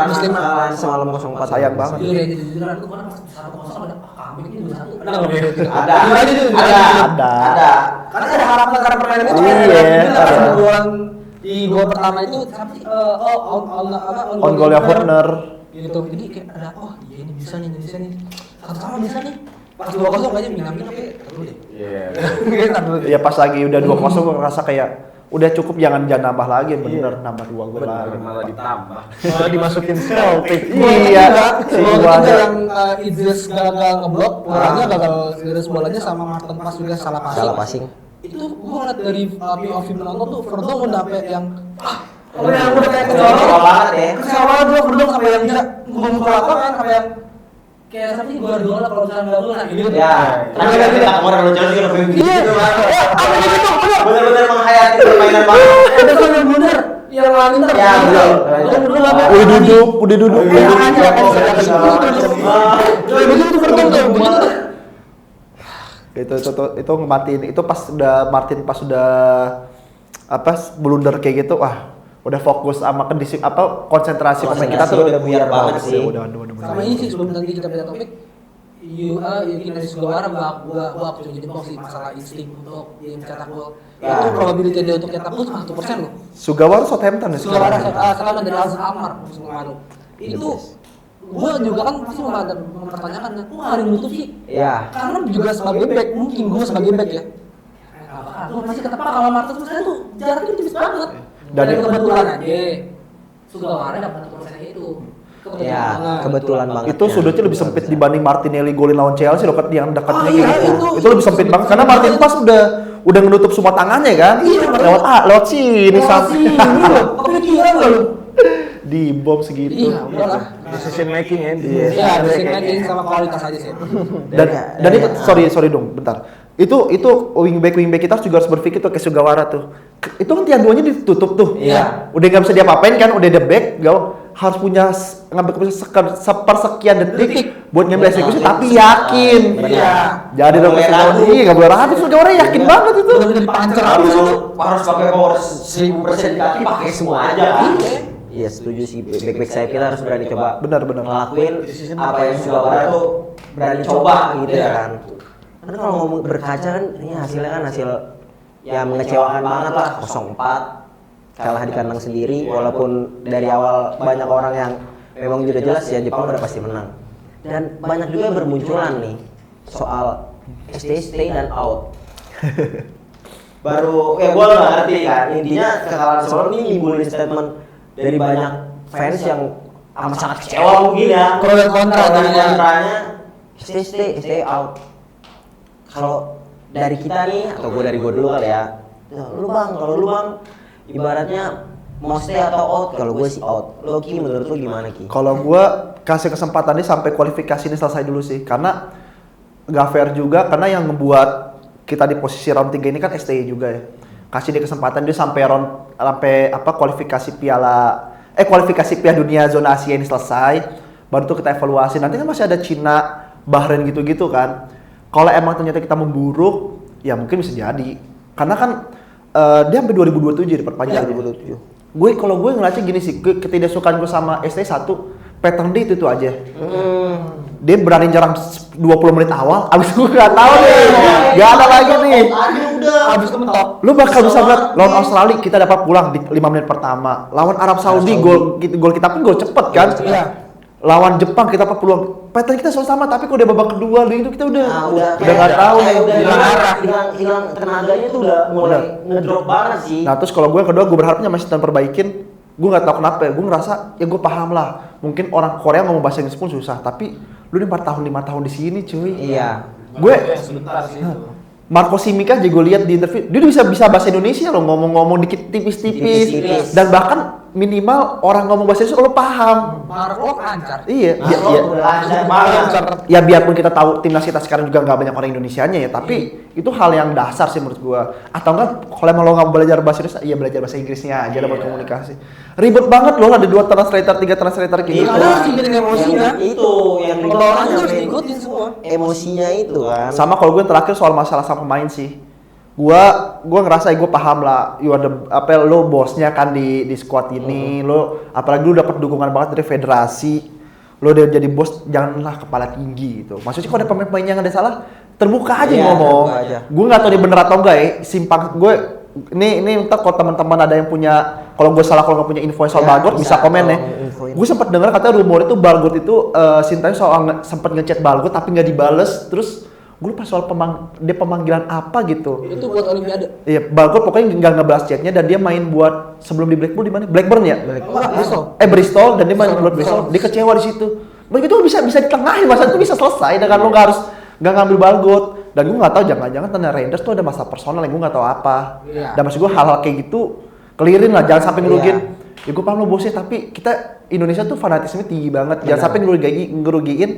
Minus 5 semalam 04. sayang banget. Iya, jadi jujuran itu mana pas 1-0 ada kambing ini 2-1. Ada. Karena ada harapan karena permainan itu. Iya. Di gol pertama itu siapa sih? On goalnya Horner. Gitu. Jadi kayak ada iya ini bisa nih. Sama bisa nih. Pas 2-0 kayaknya minam-minam kayak dulu deh. Ya pas lagi udah 2-0 gue ngerasa kayak udah cukup jangan nambah lagi, bener nambah 2 gol lagi. Malah ditambah. Malah dimasukin Celtic. Iya. Gol yang Idris gagal ngeblok, bolanya gagal garis bolanya sama Martin Pas juga salah passing. Itu gua ngeliat dari POV penonton tuh Verdong udah sampai yang udah kayak Kecewa banget ya. kecewa banget gua Verdong sampai yang bisa ngomong ke lapangan sampai yang kayak seperti Guardiola kalau misalnya nggak gol, nah ini kan. Ya, tapi kan kita kemarin lo Chelsea juga lebih gitu. Bener-bener menghayati permainan banget. Ada kan yang bener, yang lain ntar. Ya, betul. Udah duduk. Itu ngematiin itu pas udah Martin pas udah blunder kayak gitu, wah udah fokus sama konsentrasi pemain kita tuh udah buyar banget sih. Udah. Sama ini sih sebelum nanti kita beda topik, Yuki Sugawara gua punya jempol sih masalah insting untuk dia mencetak gol. Ya. Itu probability dia untuk cetak gol cuma 1% loh. Sugawara Southampton ya. Sugawara selama dari Al Almar musim lalu. Itu gua juga kan pasti mempertanyakan, kok nggak ada yang nutup sih? Iya. Karena juga sebagai back, mungkin gua sebagai back ya. Gua masih ketepak kalau Martin sebenarnya tuh jaraknya tipis banget. Dan kebetulan aja Sugawara dapat 1% itu. Ya, kebetulan banget. Itu sudutnya lebih sempit dibanding Martinelli golin lawan Chelsea loh, yang dekatnya iya, gitu. Itu lebih sempit banget karena Martin pas udah menutup semua tangannya kan. Iya, lewat sini sampai kepikiran loh. di bom segitu. Iya, udahlah. Decision making ya. Iya, decision making sama kualitas aja sih. Dan itu sorry dong, bentar. Itu wingback kita juga harus berpikir tuh kayak Sugawara tuh. Itu kan tiang duanya ditutup tuh. Iya. Udah nggak bisa diapa-apain kan, udah the back, gawang harus punya ngambil keputusan sepersekian detik buat ngambil eksekusi tapi yakin. Iya. Jadi dong nggak boleh ragu, Sugawara yakin banget itu. Dipancar Harus pakai power 1000% di kaki, pakai semua aja kan. Iya, setuju sih. Back sayap kita harus berani coba. Benar. Ngelakuin apa yang Sugawara tuh berani coba gitu ya kan. Karena kalau ngomong berkaca kan ini hasilnya kan hasil ya mengecewakan banget lah, 0-4 kalah di kandang sendiri walaupun dari awal banyak orang yang memang udah jelas ya Jepang udah pasti menang. Dan banyak juga yang bermunculan nih soal stay dan out. Baru gue nggak ngerti kan, intinya kekalahan Solo ini nimbulin statement dari banyak fans yang amat sangat kecewa mungkin ya. Pro dan kontranya stay out. Kalau dari kita nih, atau gue dulu kali ya, kalau lu bang, ibaratnya mau stay atau out, kalau gue sih out. Lo Ki, menurut lu gimana Ki? Kalau gue kasih kesempatannya sampai kualifikasi ini selesai dulu sih, karena nggak fair juga, karena yang membuat kita di posisi round 3 ini kan STI juga ya. Kasih dia kesempatan dia sampai kualifikasi kualifikasi Piala Dunia zona Asia ini selesai, baru tuh kita evaluasi. Nanti kan masih ada Cina, Bahrain gitu-gitu kan. Kalau emang ternyata kita memburuk, ya mungkin bisa jadi. Karena kan dia sampai 2027 diperpanjang. 2027. Kalau gue ngeliatnya gini sih, ketidaksukaan gue sama ST1, pattern dia itu aja. Dia berani jarang 20 menit awal, abis itu gak tau deh. Gak ada lagi nih. Abis itu mentok. Lu bakal bisa lihat lawan Australia kita dapat pulang di 5 menit pertama. Lawan Arab Saudi gol kita pun gol cepet kan. Iya. Lawan Jepang kita dapat peluang. Pattern kita sama tapi kalau udah babak kedua itu kita udah nggak tahu. Hilang tenaganya tuh udah mulai ngedrop banget sih. Nah terus kalau gue kedua gue berharapnya masih perbaikin. Gue nggak tahu kenapa ya. Gue ngerasa ya gue paham lah. Mungkin orang Korea ngomong bahasa Inggris pun susah. Tapi lu 5 tahun di sini cuy. Iya. Gue sebentar sih itu. Marco Simic aja gue lihat di interview dia bisa bahasa Indonesia loh, ngomong dikit tipis-tipis dan bahkan minimal orang ngomong bahasa Indonesia lo paham. Marco lancar. Iya. Ya biarpun kita tahu timnas kita sekarang juga nggak banyak orang Indonesianya ya, tapi itu hal yang dasar sih menurut gue. Atau enggak kalau emang lo nggak belajar bahasa Indonesia, iya belajar bahasa Inggrisnya aja dalam komunikasi. Ribet banget loh ada 2 translator, 3 translator gitu. Ada sih emosinya. Itu yang Kalau orang harus diikutin semua. Emosinya itu kan. Sama kalau gue yang terakhir soal masalah sama pemain sih. Gua ngerasa gue paham lah, lo bosnya kan di squad ini, lo apalagi lu dapat dukungan banget dari federasi, lo udah jadi bos janganlah kepala tinggi gitu. Maksudnya kalau ada pemain-pemain yang ada salah, terbuka aja ngomong. Gue nggak tahu dia bener atau enggak ya, simpang gue ini entar kalau teman-teman ada yang punya, kalau gue salah kalau nggak punya info soal Balgot bisa komen ya. Gue sempat dengar katanya rumor itu Balgot itu Sintayong soal sempat ngechat Balgot tapi nggak dibales, terus gue lupa soal dia pemanggilan apa gitu. Itu buat Olimpiade. Iya, Balgot pokoknya nggak ngebalas chatnya dan dia main buat sebelum di Blackpool di mana? Blackburn ya? Bristol dan dia main buat Bristol. Dia kecewa di situ. Begitu bisa ditengahin, masa itu bisa selesai dengan lo nggak ngambil Balgot. Dan gue nggak tahu jangan-jangan tanda Rangers tuh ada masalah personal yang gue nggak tahu apa. Dan maksud gue hal-hal kayak gitu clearin lah, jangan sampai ngerugiin. Ya gue paham lo bosnya, tapi kita Indonesia tuh fanatisme tinggi banget. Jangan sampai ngerugiin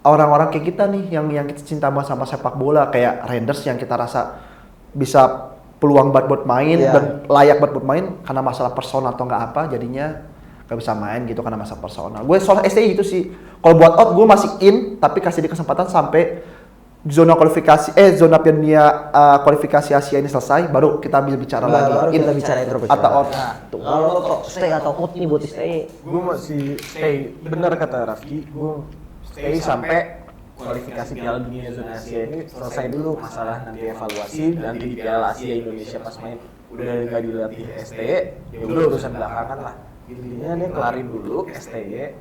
orang-orang kayak kita nih yang kita cinta banget sama sepak bola kayak Renders yang kita rasa bisa peluang buat main dan layak buat main karena masalah personal atau nggak apa jadinya nggak bisa main gitu karena masalah personal. Gue soal STI itu sih. Kalau buat out gue masih in tapi kasih di kesempatan sampai zona Piala Dunia kualifikasi Asia ini selesai baru kita bisa bicara lagi. Baru kita bicara intro atau out. Tuh, kalau lo stay atau out nih buat stay. Gue masih stay, bener kata Rafki, gue stay sampai kualifikasi Piala Dunia zona Asia ini selesai dulu, masalah nanti evaluasi nanti di Piala Asia Indonesia pas main udah nggak dilatih STY, ya udah urusan belakangan lah. Intinya dia kelarin dulu STY.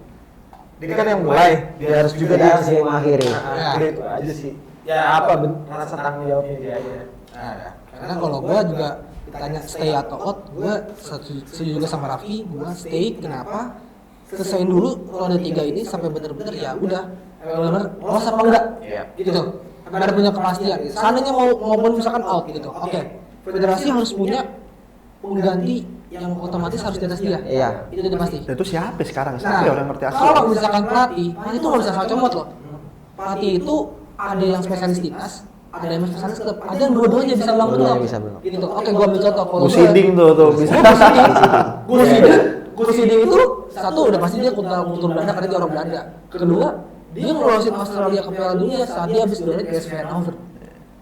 Dia kan yang mulai, dia harus juga dia harus mengakhiri. Udah itu aja sih. Ya apa rasa tanggung jawabnya dia aja. Karena kalau gue juga ditanya stay atau out, gue setuju juga sama Raffi, gue stay. Kenapa? Selesaiin dulu ronde 3 ini sampai bener-bener ya udah bener-bener lolos apa enggak gitu, biar punya kepastian. Seandainya maupun misalkan out gitu, oke, federasi harus punya pengganti yang otomatis harus di atas dia. Iya. Itu udah pasti. Dan itu siapa sekarang? Siapa orang ngerti asli? Kalau misalkan pelatih itu nggak bisa salah comot loh. Pelatih itu ada yang spesialis timnas, ada yang spesialis klub, ada yang dua-duanya bisa bilang betul. Gitu. Oke, gua ambil contoh. Gusiding tuh bisa. Gusiding itu satu udah pasti dia kultur Belanda karena dia orang Belanda. Kedua, dia ngelolosin Australia ke Piala Dunia saat dia habis dari PSV Eindhoven.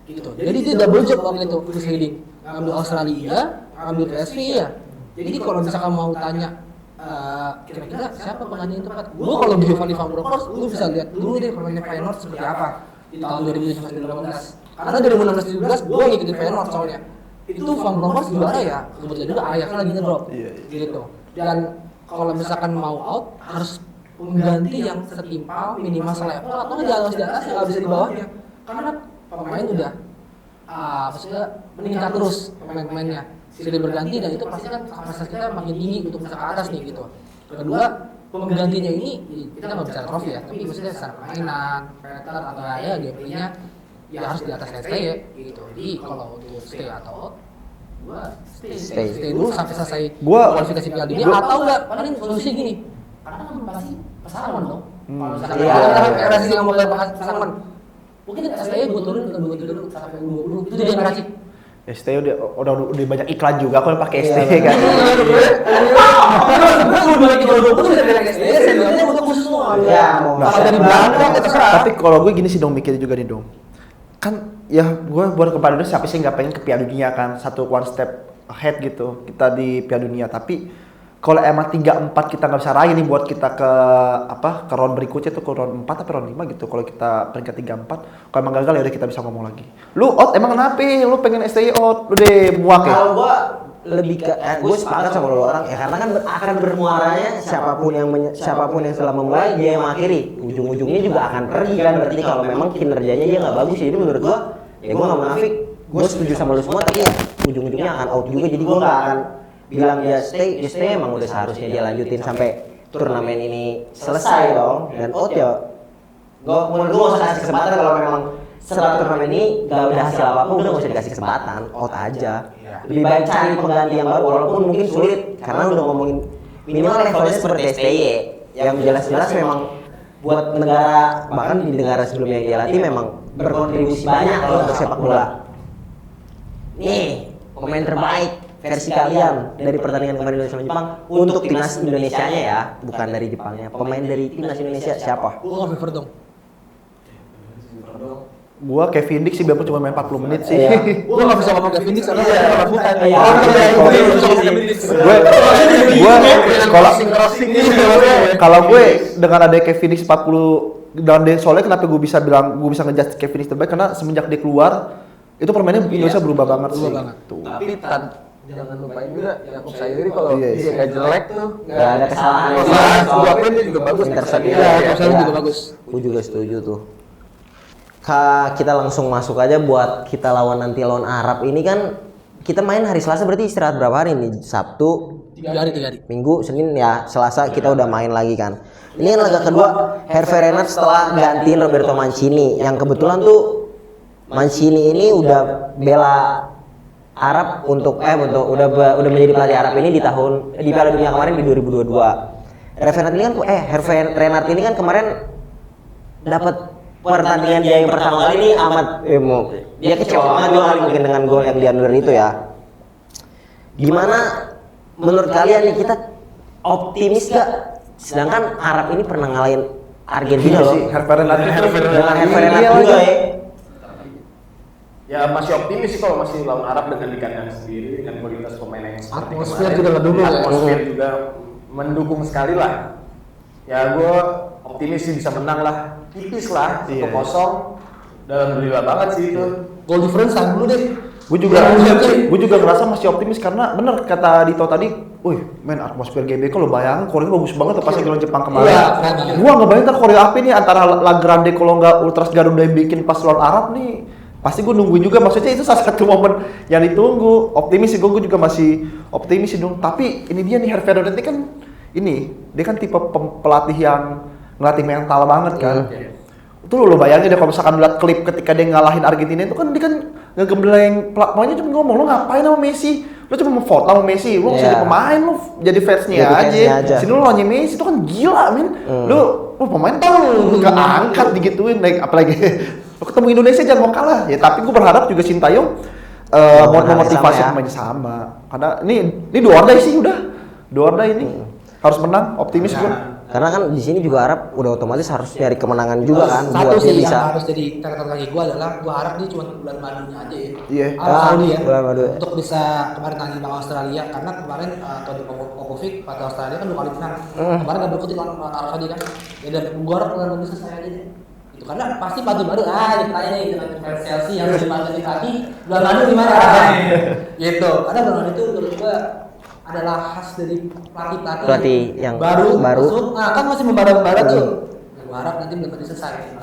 Gitu. Jadi dia double job waktu itu Gusiding. Ngambil Australia, ngambil PSV ya. Jadi kalau misalkan mau tanya kira-kira siapa pengganti yang tepat? Gua kalau Giovanni Van Bronckhorst, lu bisa lihat dulu deh permainan Feyenoord seperti apa di tahun 2017-2018. Karena 2016-2017 gua ngikutin Feyenoord soalnya. Itu Van Bronckhorst juara ya, kebetulan juga Ajax lagi ngedrop. Gitu. Dan kalau misalkan mau out harus pengganti yang setimpal minimal selevel atau di atas yang nggak bisa di bawahnya. Karena pemain udah maksudnya meningkat terus pemain-pemainnya. Silih berganti dan itu pasti kan kapasitas kita makin tinggi untuk bisa ke atas nih gitu. Kedua, penggantinya ini kita nggak bicara trofi ya, tapi maksudnya secara permainan, pattern atau ya gameplay-nya ya harus di atas STY gitu. Jadi kalau untuk stay atau out, gua stay dulu sampai selesai kualifikasi Piala Dunia atau enggak paling solusi gini. Karena kan pasti pesangon dong. Kalau misalkan RSC nggak mau pesangon, mungkin STY gua turun ke 23 dulu sampai 20 itu dia ngeracik. STY udah banyak iklan juga, aku yang pakai STY kan. Tapi kalau gue gini sih dong mikirnya juga nih dong. Kan ya gue buat kepada Indonesia siapa sih nggak pengen ke Piala Dunia kan, satu one step ahead gitu kita di Piala Dunia. Tapi kalau emang 3-4 kita nggak bisa raih nih buat kita ke round berikutnya tuh ke round 4 atau round 5 gitu. Kalau kita peringkat 3-4, kalau emang gagal ya udah kita bisa ngomong lagi. Lu out emang kenapa? Lu pengen STY out? Lu deh muak ya? Kalau gua lebih ke gue sepakat sama lo orang ya karena kan akan bermuaranya siapapun yang setelah memulai dia yang mengakhiri. Ujung-ujungnya juga akan pergi kan, berarti kalau memang kinerjanya dia nggak bagus jadi menurut gua ya gua nggak munafik, gua setuju sama lu semua tapi ya ujung-ujungnya akan out juga jadi gua nggak akan bilang dia stay emang udah seharusnya dia lanjutin sampai turnamen ini selesai dong. Dan out ya menurut gue gak usah kasih kesempatan kalau memang setelah turnamen ini gak udah hasil apa-apa udah gak usah dikasih kesempatan, out aja. Lebih baik cari pengganti yang baru walaupun mungkin sulit karena udah ngomongin minimal levelnya seperti STY yang jelas-jelas memang buat negara, bahkan di negara sebelumnya yang dia latih memang berkontribusi banyak loh untuk sepak bola. Nih pemain terbaik versi kalian dari pertandingan kemarin Indonesia Jepang untuk timnas Indonesianya ya, bukan dari Jepangnya. Pemain dari timnas Indonesia siapa? Gua nggak dong. Gua Kevin Dix sih biarpun cuma main 40 menit sih. Gua nggak bisa ngomong Kevin Dix karena dia bukan. Kalau gue dengan ada Kevin Dix 40 dan dia soalnya kenapa gue bisa ngejudge Kevin Dix terbaik karena semenjak dia keluar itu permainannya Indonesia berubah banget sih. Tapi jangan lupain juga Yakub Sayuri kalau dia nggak jelek tuh Nggak ada kesalahan. Dua poin dia juga bagus. Intercept juga bagus. Gue juga setuju tuh. Kita langsung masuk aja buat kita lawan Arab ini kan kita main hari Selasa berarti istirahat berapa hari nih? Sabtu, 3 hari. Minggu, Senin ya Selasa kita udah main lagi kan. Ini kan laga kedua Hervé Renard setelah gantiin Roberto Mancini yang kebetulan tuh Mancini ini udah bela Arab udah menjadi pelatih Arab ini di Piala Dunia kemarin di 2022. Hervé Renard ini kan kemarin dapat pertandingan dia yang pertama kali ini amat dia kecewa banget juga kali mungkin dengan gol yang dianulir itu ya. Gimana menurut kalian nih, kita optimis gak? Sedangkan Arab ini pernah ngalahin Argentina loh. Herve Renard itu Dengan Herve Renard juga ya. Ya masih optimis sih kalau masih lawan Arab dengan di kandang sendiri dengan kualitas pemain yang seperti Atmosfer kemarin. juga mendukung ya. Atmosfer juga mendukung sekali lah. Ya gue optimis sih bisa menang lah, tipis lah, 1-0. Alhamdulillah banget sih itu. Goal difference tahan dulu deh. Gue juga ngerasa masih optimis karena bener kata Dito tadi, wih main atmosfer GBK lo bayangin Korea bagus banget tuh pas lagi lawan Jepang kemarin. Iya, keren banget. Gua nggak bayangin Korea apa nih antara La Grande kalau nggak Ultras Garuda yang bikin pas lawan Arab nih. Pasti gue nungguin juga, maksudnya itu salah satu momen yang ditunggu. Optimis sih gue juga masih optimis sih dong. Tapi ini dia nih Herve Renard ini kan dia kan tipe pelatih yang ngelatih mental banget kan. Itu lo bayangin deh kalau misalkan lihat klip ketika dia ngalahin Argentina itu kan dia kan ngegembleng pokoknya cuma ngomong lo ngapain sama Messi, lo cuma mau foto sama Messi, lo nggak jadi pemain, lo jadi fansnya aja. Sini lo lawannya Messi itu kan gila men. Lo pemain tuh nggak angkat digituin, naik apalagi lo ketemu Indonesia jangan mau kalah ya. Tapi gue berharap juga Sintayong mau memotivasi pemainnya sama, karena ini dua ordai sih dua ordai ini harus menang, optimis gue. Karena kan di sini juga Arab udah otomatis harus nyari kemenangan juga kan Satu buat dia sih bisa. yang harus jadi catatan kaki gue adalah gue harap dia cuma bulan madunya aja ya. Iya. Saudi ya. Bulan madu. Untuk bisa kemarin tanding lawan Australia karena kemarin Tony Popovic pada Australia kan 2 kali menang. Kemarin nggak berkutik lawan Arab Saudi kan. Ya dan gue harap dengan bisa selesai aja deh. Itu karena pasti baju baru ditanya nih dengan fans Chelsea yang lebih tadi bulan madu gimana? Gitu. Karena bulan madu itu menurut gue adalah khas dari pelatih yang baru. baru. Nah, kan masih membara-bara tuh. Gue harap nanti belum selesai.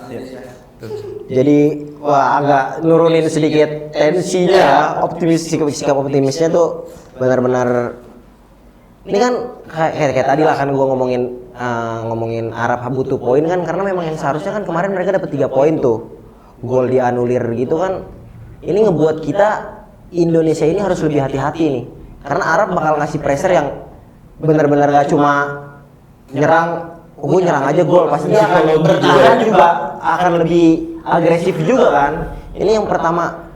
Jadi wah agak nurunin sedikit tensinya ya, sikap optimisnya tuh benar-benar. Ini kan kayak tadi lah kan gue ngomongin Arab butuh poin kan, karena memang yang seharusnya kan kemarin mereka dapat 3 poin tuh, gol dianulir gitu kan. Ini ngebuat kita Indonesia ini harus lebih hati-hati nih, karena Arab bakal ngasih pressure yang benar-benar gak cuma nyerang, gue nyerang aja gol, pasti dia akan bertahan juga, akan lebih agresif juga kan. Ini yang pertama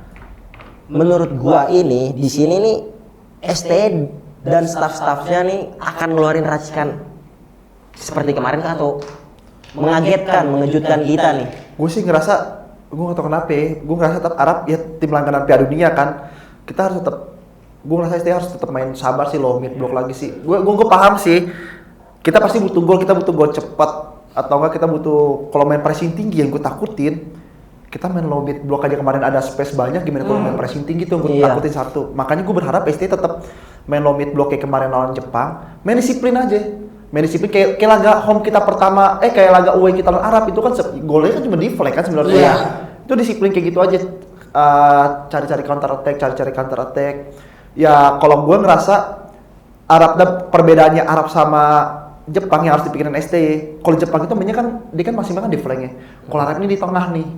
menurut gua ini di sini nih STE dan staff-staffnya nih akan ngeluarin racikan seperti kemarin kan, atau mengagetkan, mengejutkan kita nih. Gue sih ngerasa, gue gak tau kenapa ya, gue ngerasa tetap Arab ya tim langganan Piala Dunia kan. Kita harus tetap, gue ngerasa STI harus tetap main sabar sih, low mid block lagi sih. Gue paham sih, kita pasti butuh gol, kita butuh gol cepat, atau enggak kita butuh, kalau main pressing tinggi yang gue takutin, kita main low mid block aja kemarin ada space banyak, gimana kalau main pressing tinggi tuh gue takutin satu. Makanya gue berharap STI tetap main low mid block kayak kemarin lawan Jepang, main disiplin aja. Main disiplin kayak laga home kita pertama, kayak laga away kita lawan Arab itu kan golnya kan cuma deflect kan sebenarnya. Iya. Itu disiplin kayak gitu aja. Cari-cari counter attack. Ya kalau gue ngerasa perbedaannya Arab sama Jepang yang harus dipikirin STY. Kalau Jepang itu mainnya kan dia kan masih makan di flanknya. Kalau Arab ini di tengah nih.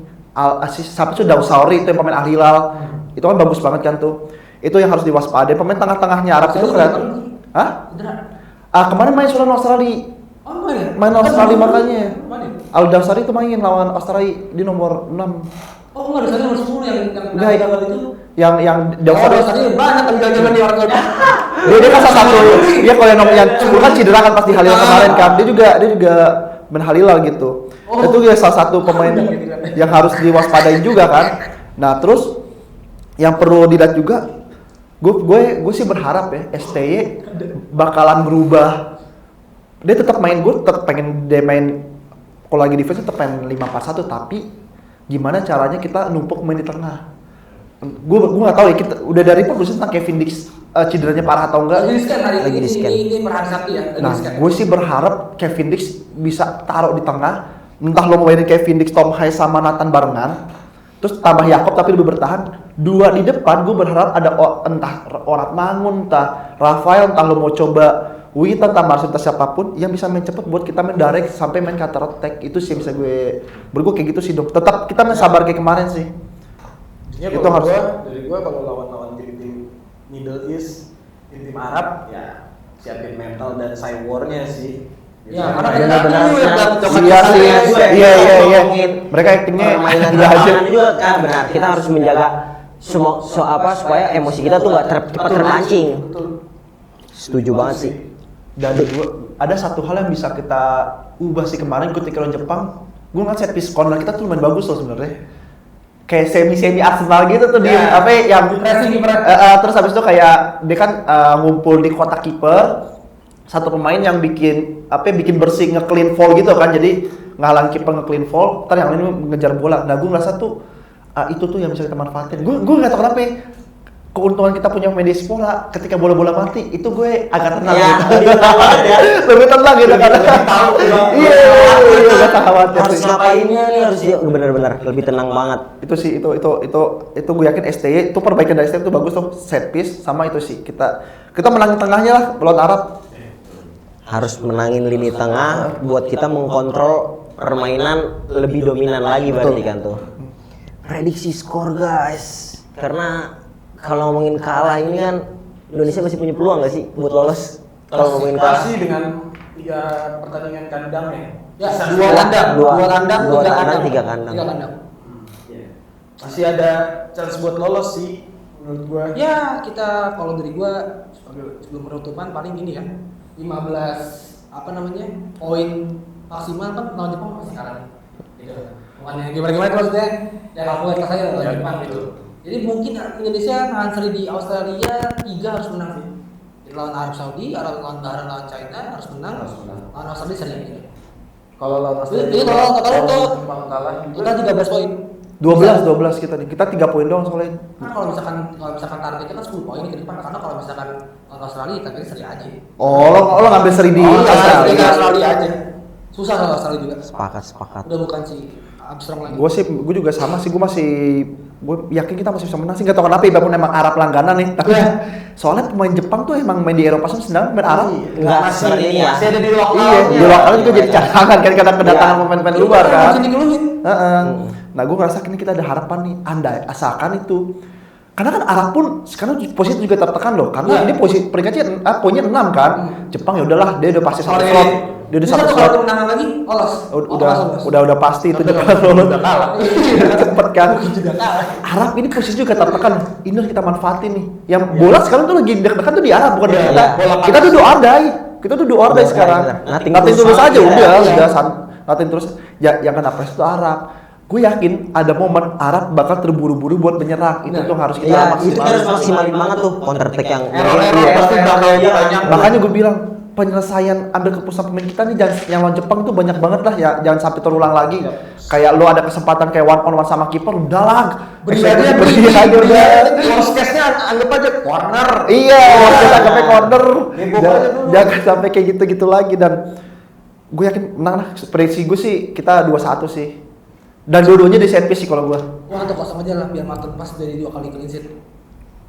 Siapa tuh Daussauri itu yang pemain Al Hilal. Itu kan bagus banget kan tuh. Itu yang harus diwaspadai. Pemain tengah-tengahnya Arab itu kelihatan. Hah? Kemarin main lawan Australia. Oh, main ya? Main Australia makanya. Main. Al Daussauri itu main lawan Australia di nomor 6. Oh, enggak ada nomor 10 yang Enggak, itu. Yang Daussauri Banyak kan jalan-jalan di orang dia kan salah satu. Dia kalau yang 10 kan cedera kan pas di Halil kemarin kan. Dia juga main Halilal gitu. Itu dia salah satu pemain yang harus diwaspadain juga kan. Nah, terus yang perlu dilihat juga gue sih berharap ya STY bakalan berubah. Dia tetap main, gue tetap pengen dia main kalau lagi defense tetap main 5-4-1, tapi gimana caranya kita numpuk main di tengah. Gue nggak tahu ya, kita udah dari report tentang Kevin Dix cederanya parah atau enggak. Lagi di scan. Ini perhari Sabtu ya. Nah, gue sih berharap Kevin Dix bisa taruh di tengah. Entah lo mau mainin Kevin Dix, Tom Hai sama Nathan barengan, terus tambah Yakob tapi lebih bertahan. 2 di depan gue berharap ada entah Orat Mangun, entah Rafael, entah lo mau coba Wita, entah Marcin, entah siapapun yang bisa main cepet buat kita main direct sampai main counter attack. Itu sih bisa gue kayak gitu sih dong. Tetap kita main sabar kayak kemarin sih. Ya, itu harus dari gua kalau lawan tim Middle East, tim Arab ya siapin mental dan cybernya sih. Ya, karena Benar-benar Iya sih, iya. Mereka actingnya permainan iya aja. permainan juga kan benar. Kita harus menjaga supaya emosi kita tuh nggak cepat terpancing. Setuju banget sih. Dan ada satu hal yang bisa kita ubah sih kemarin ketika lawan Jepang. Gue ngeliat set piece corner kita tuh lumayan bagus loh sebenarnya. Kayak semi Arsenal gitu tuh dia apa yang terus habis itu kayak dia kan ngumpul di kotak kiper. Satu pemain yang bikin bersih nge-clean fall gitu kan, jadi ngalang kiper nge-clean fall, ntar yang lain ngejar bola. Nah gue ngerasa tuh itu tuh yang bisa kita manfaatin. Gue nggak tahu kenapa keuntungan kita punya media Spora ketika bola-bola mati itu gue agak tenang Ya, gitu. lebih tenang ya. Lebih tenang gitu karena iya nggak khawatir Harus sih. ngapainnya nih harus dia benar-benar lebih tenang banget. Itu sih itu gue yakin STY itu perbaikan dari STY itu bagus tuh, set piece sama itu sih kita menang tengahnya lah lawan Arab. Harus menangin lini tengah buat kita mengkontrol permainan lebih dominan lagi berarti kan tuh. Prediksi skor guys, karena kalau ngomongin kalah ini kan Indonesia masih punya peluang nggak sih buat lolos kalau ngomongin kalah? Masih dengan 3 pertandingan kandang ya. Ya, 2 kandang, 2 kandang, 2 3 kandang, 3 kandang. 3 kandang. Masih ada chance buat lolos sih menurut gua. Ya, kita kalau dari gua sebelum penutupan paling ini ya. 15 poin maksimal kan lawan Jepang masih kalah. Gitu. Bukan yang gimana itu maksudnya. Ya kalkulasi saya lawan Jepang gitu. Jadi mungkin Indonesia nahan seri di Australia 3 harus menang sih. Jadi lawan Arab Saudi, lawan China harus menang. Lawan Australia seri gitu. Kalau lawan Australia, Jadi kalau Jepang kalah kita 13 poin. 12 kita nih. Kita 3 poin doang soalnya. Nah, kalau misalkan targetnya kan 10 poin ke depan, karena kalau misalkan lawan Australia targetnya seri aja. Oh, lo ngambil seri di Australia aja. Susah kalau Australia juga. Sepakat. Udah bukan si Armstrong lagi. Gue juga sama sih, gue yakin kita masih bisa menang sih, nggak tahu kenapa ya, walaupun emang Arab langganan nih, tapi soalnya pemain Jepang tuh emang main di Eropa sedang main Arab. Enggak seperti ini ya. Masih ada di lokal. Iya, di lokal juga jadi cadangan kan karena kedatangan pemain-pemain luar kan. Masih dikeluhin. Nah, gue ngerasa ini kita ada harapan nih, andai asalkan itu. Karena kan Arab pun sekarang posisi juga tertekan loh, karena ini posisi peringkatnya poinnya 6 kan. Jepang ya udahlah, dia udah pasti satu slot. Dia udah satu slot. Menang lagi, lolos. Udah pasti itu Jepang lolos. Udah kalah. Cepet kan. Juga kalah. Arab ini posisi juga tertekan. Ini harus kita manfaatin nih. Yang bola sekarang tuh lagi dekat tuh di Arab bukan di kita. Kita tuh do or die sekarang. Nating tulus aja udah nating terus. Ya yang kena press itu Arab. Gue yakin ada momen Arab bakal terburu-buru buat menyerang. Itu tuh harus kita Ya, itu maksimalin. harus maksimalin banget tuh counter attack yang Pasti bakal banyak. Makanya gue bilang penyelesaian ambil keputusan pemain kita nih jangan, yang lawan Jepang tuh banyak banget lah ya, jangan sampai terulang lagi. Kayak lo ada kesempatan kayak 1-on-1 sama kiper, udahlah. Beri aja udah. Worst case-nya anggap aja corner. Iya, kita sampai corner. Jangan sampai kayak gitu-gitu lagi, dan gue yakin menang lah. Prediksi gue sih kita 2-1 sih. Dan dua-duanya di set piece sih kalau gue. Wah, 1-0 aja lah biar makin pas dari 2 kali clean sheet.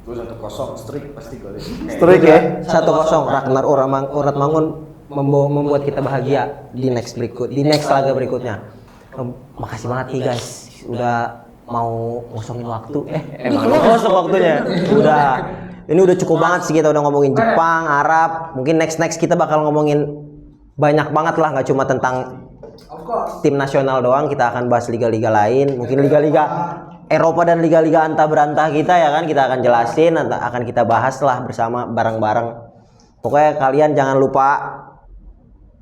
Gue 1-0 streak pasti gue. Streak ya. 1-0 Ragnar Uratmangun membuat kita bahagia di next laga berikutnya. Makasih banget nih guys, udah mau ngosongin waktu. Emang kosong waktunya. Ini udah cukup banget sih, kita udah ngomongin Jepang, Arab. Mungkin next kita bakal ngomongin banyak banget lah, nggak cuma tentang tim nasional doang, kita akan bahas liga-liga lain, mungkin liga-liga Eropa dan liga-liga antah berantah kita ya kan, kita akan jelasin, akan kita bahas lah bersama bareng-bareng. Pokoknya kalian jangan lupa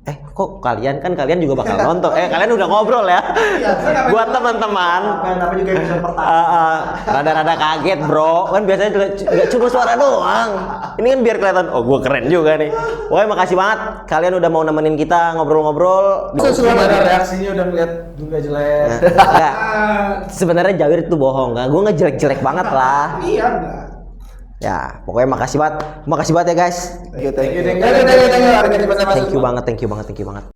kok kalian juga bakal nonton. Kalian udah ngobrol ya. Buat teman-teman. Tapi juga episode pertama. Rada-rada kaget, Bro. Kan biasanya enggak cuma suara doang. Ini kan biar kelihatan gua keren juga nih. Pokoknya makasih banget kalian udah mau nemenin kita ngobrol-ngobrol. Gimana reaksinya udah ngeliat juga jelek? Enggak. Sebenarnya Jawir itu bohong. Gua ngejelek-jelek banget lah. Iya, enggak. Ya, pokoknya makasih banget ya guys. Thank you. Thank you banget.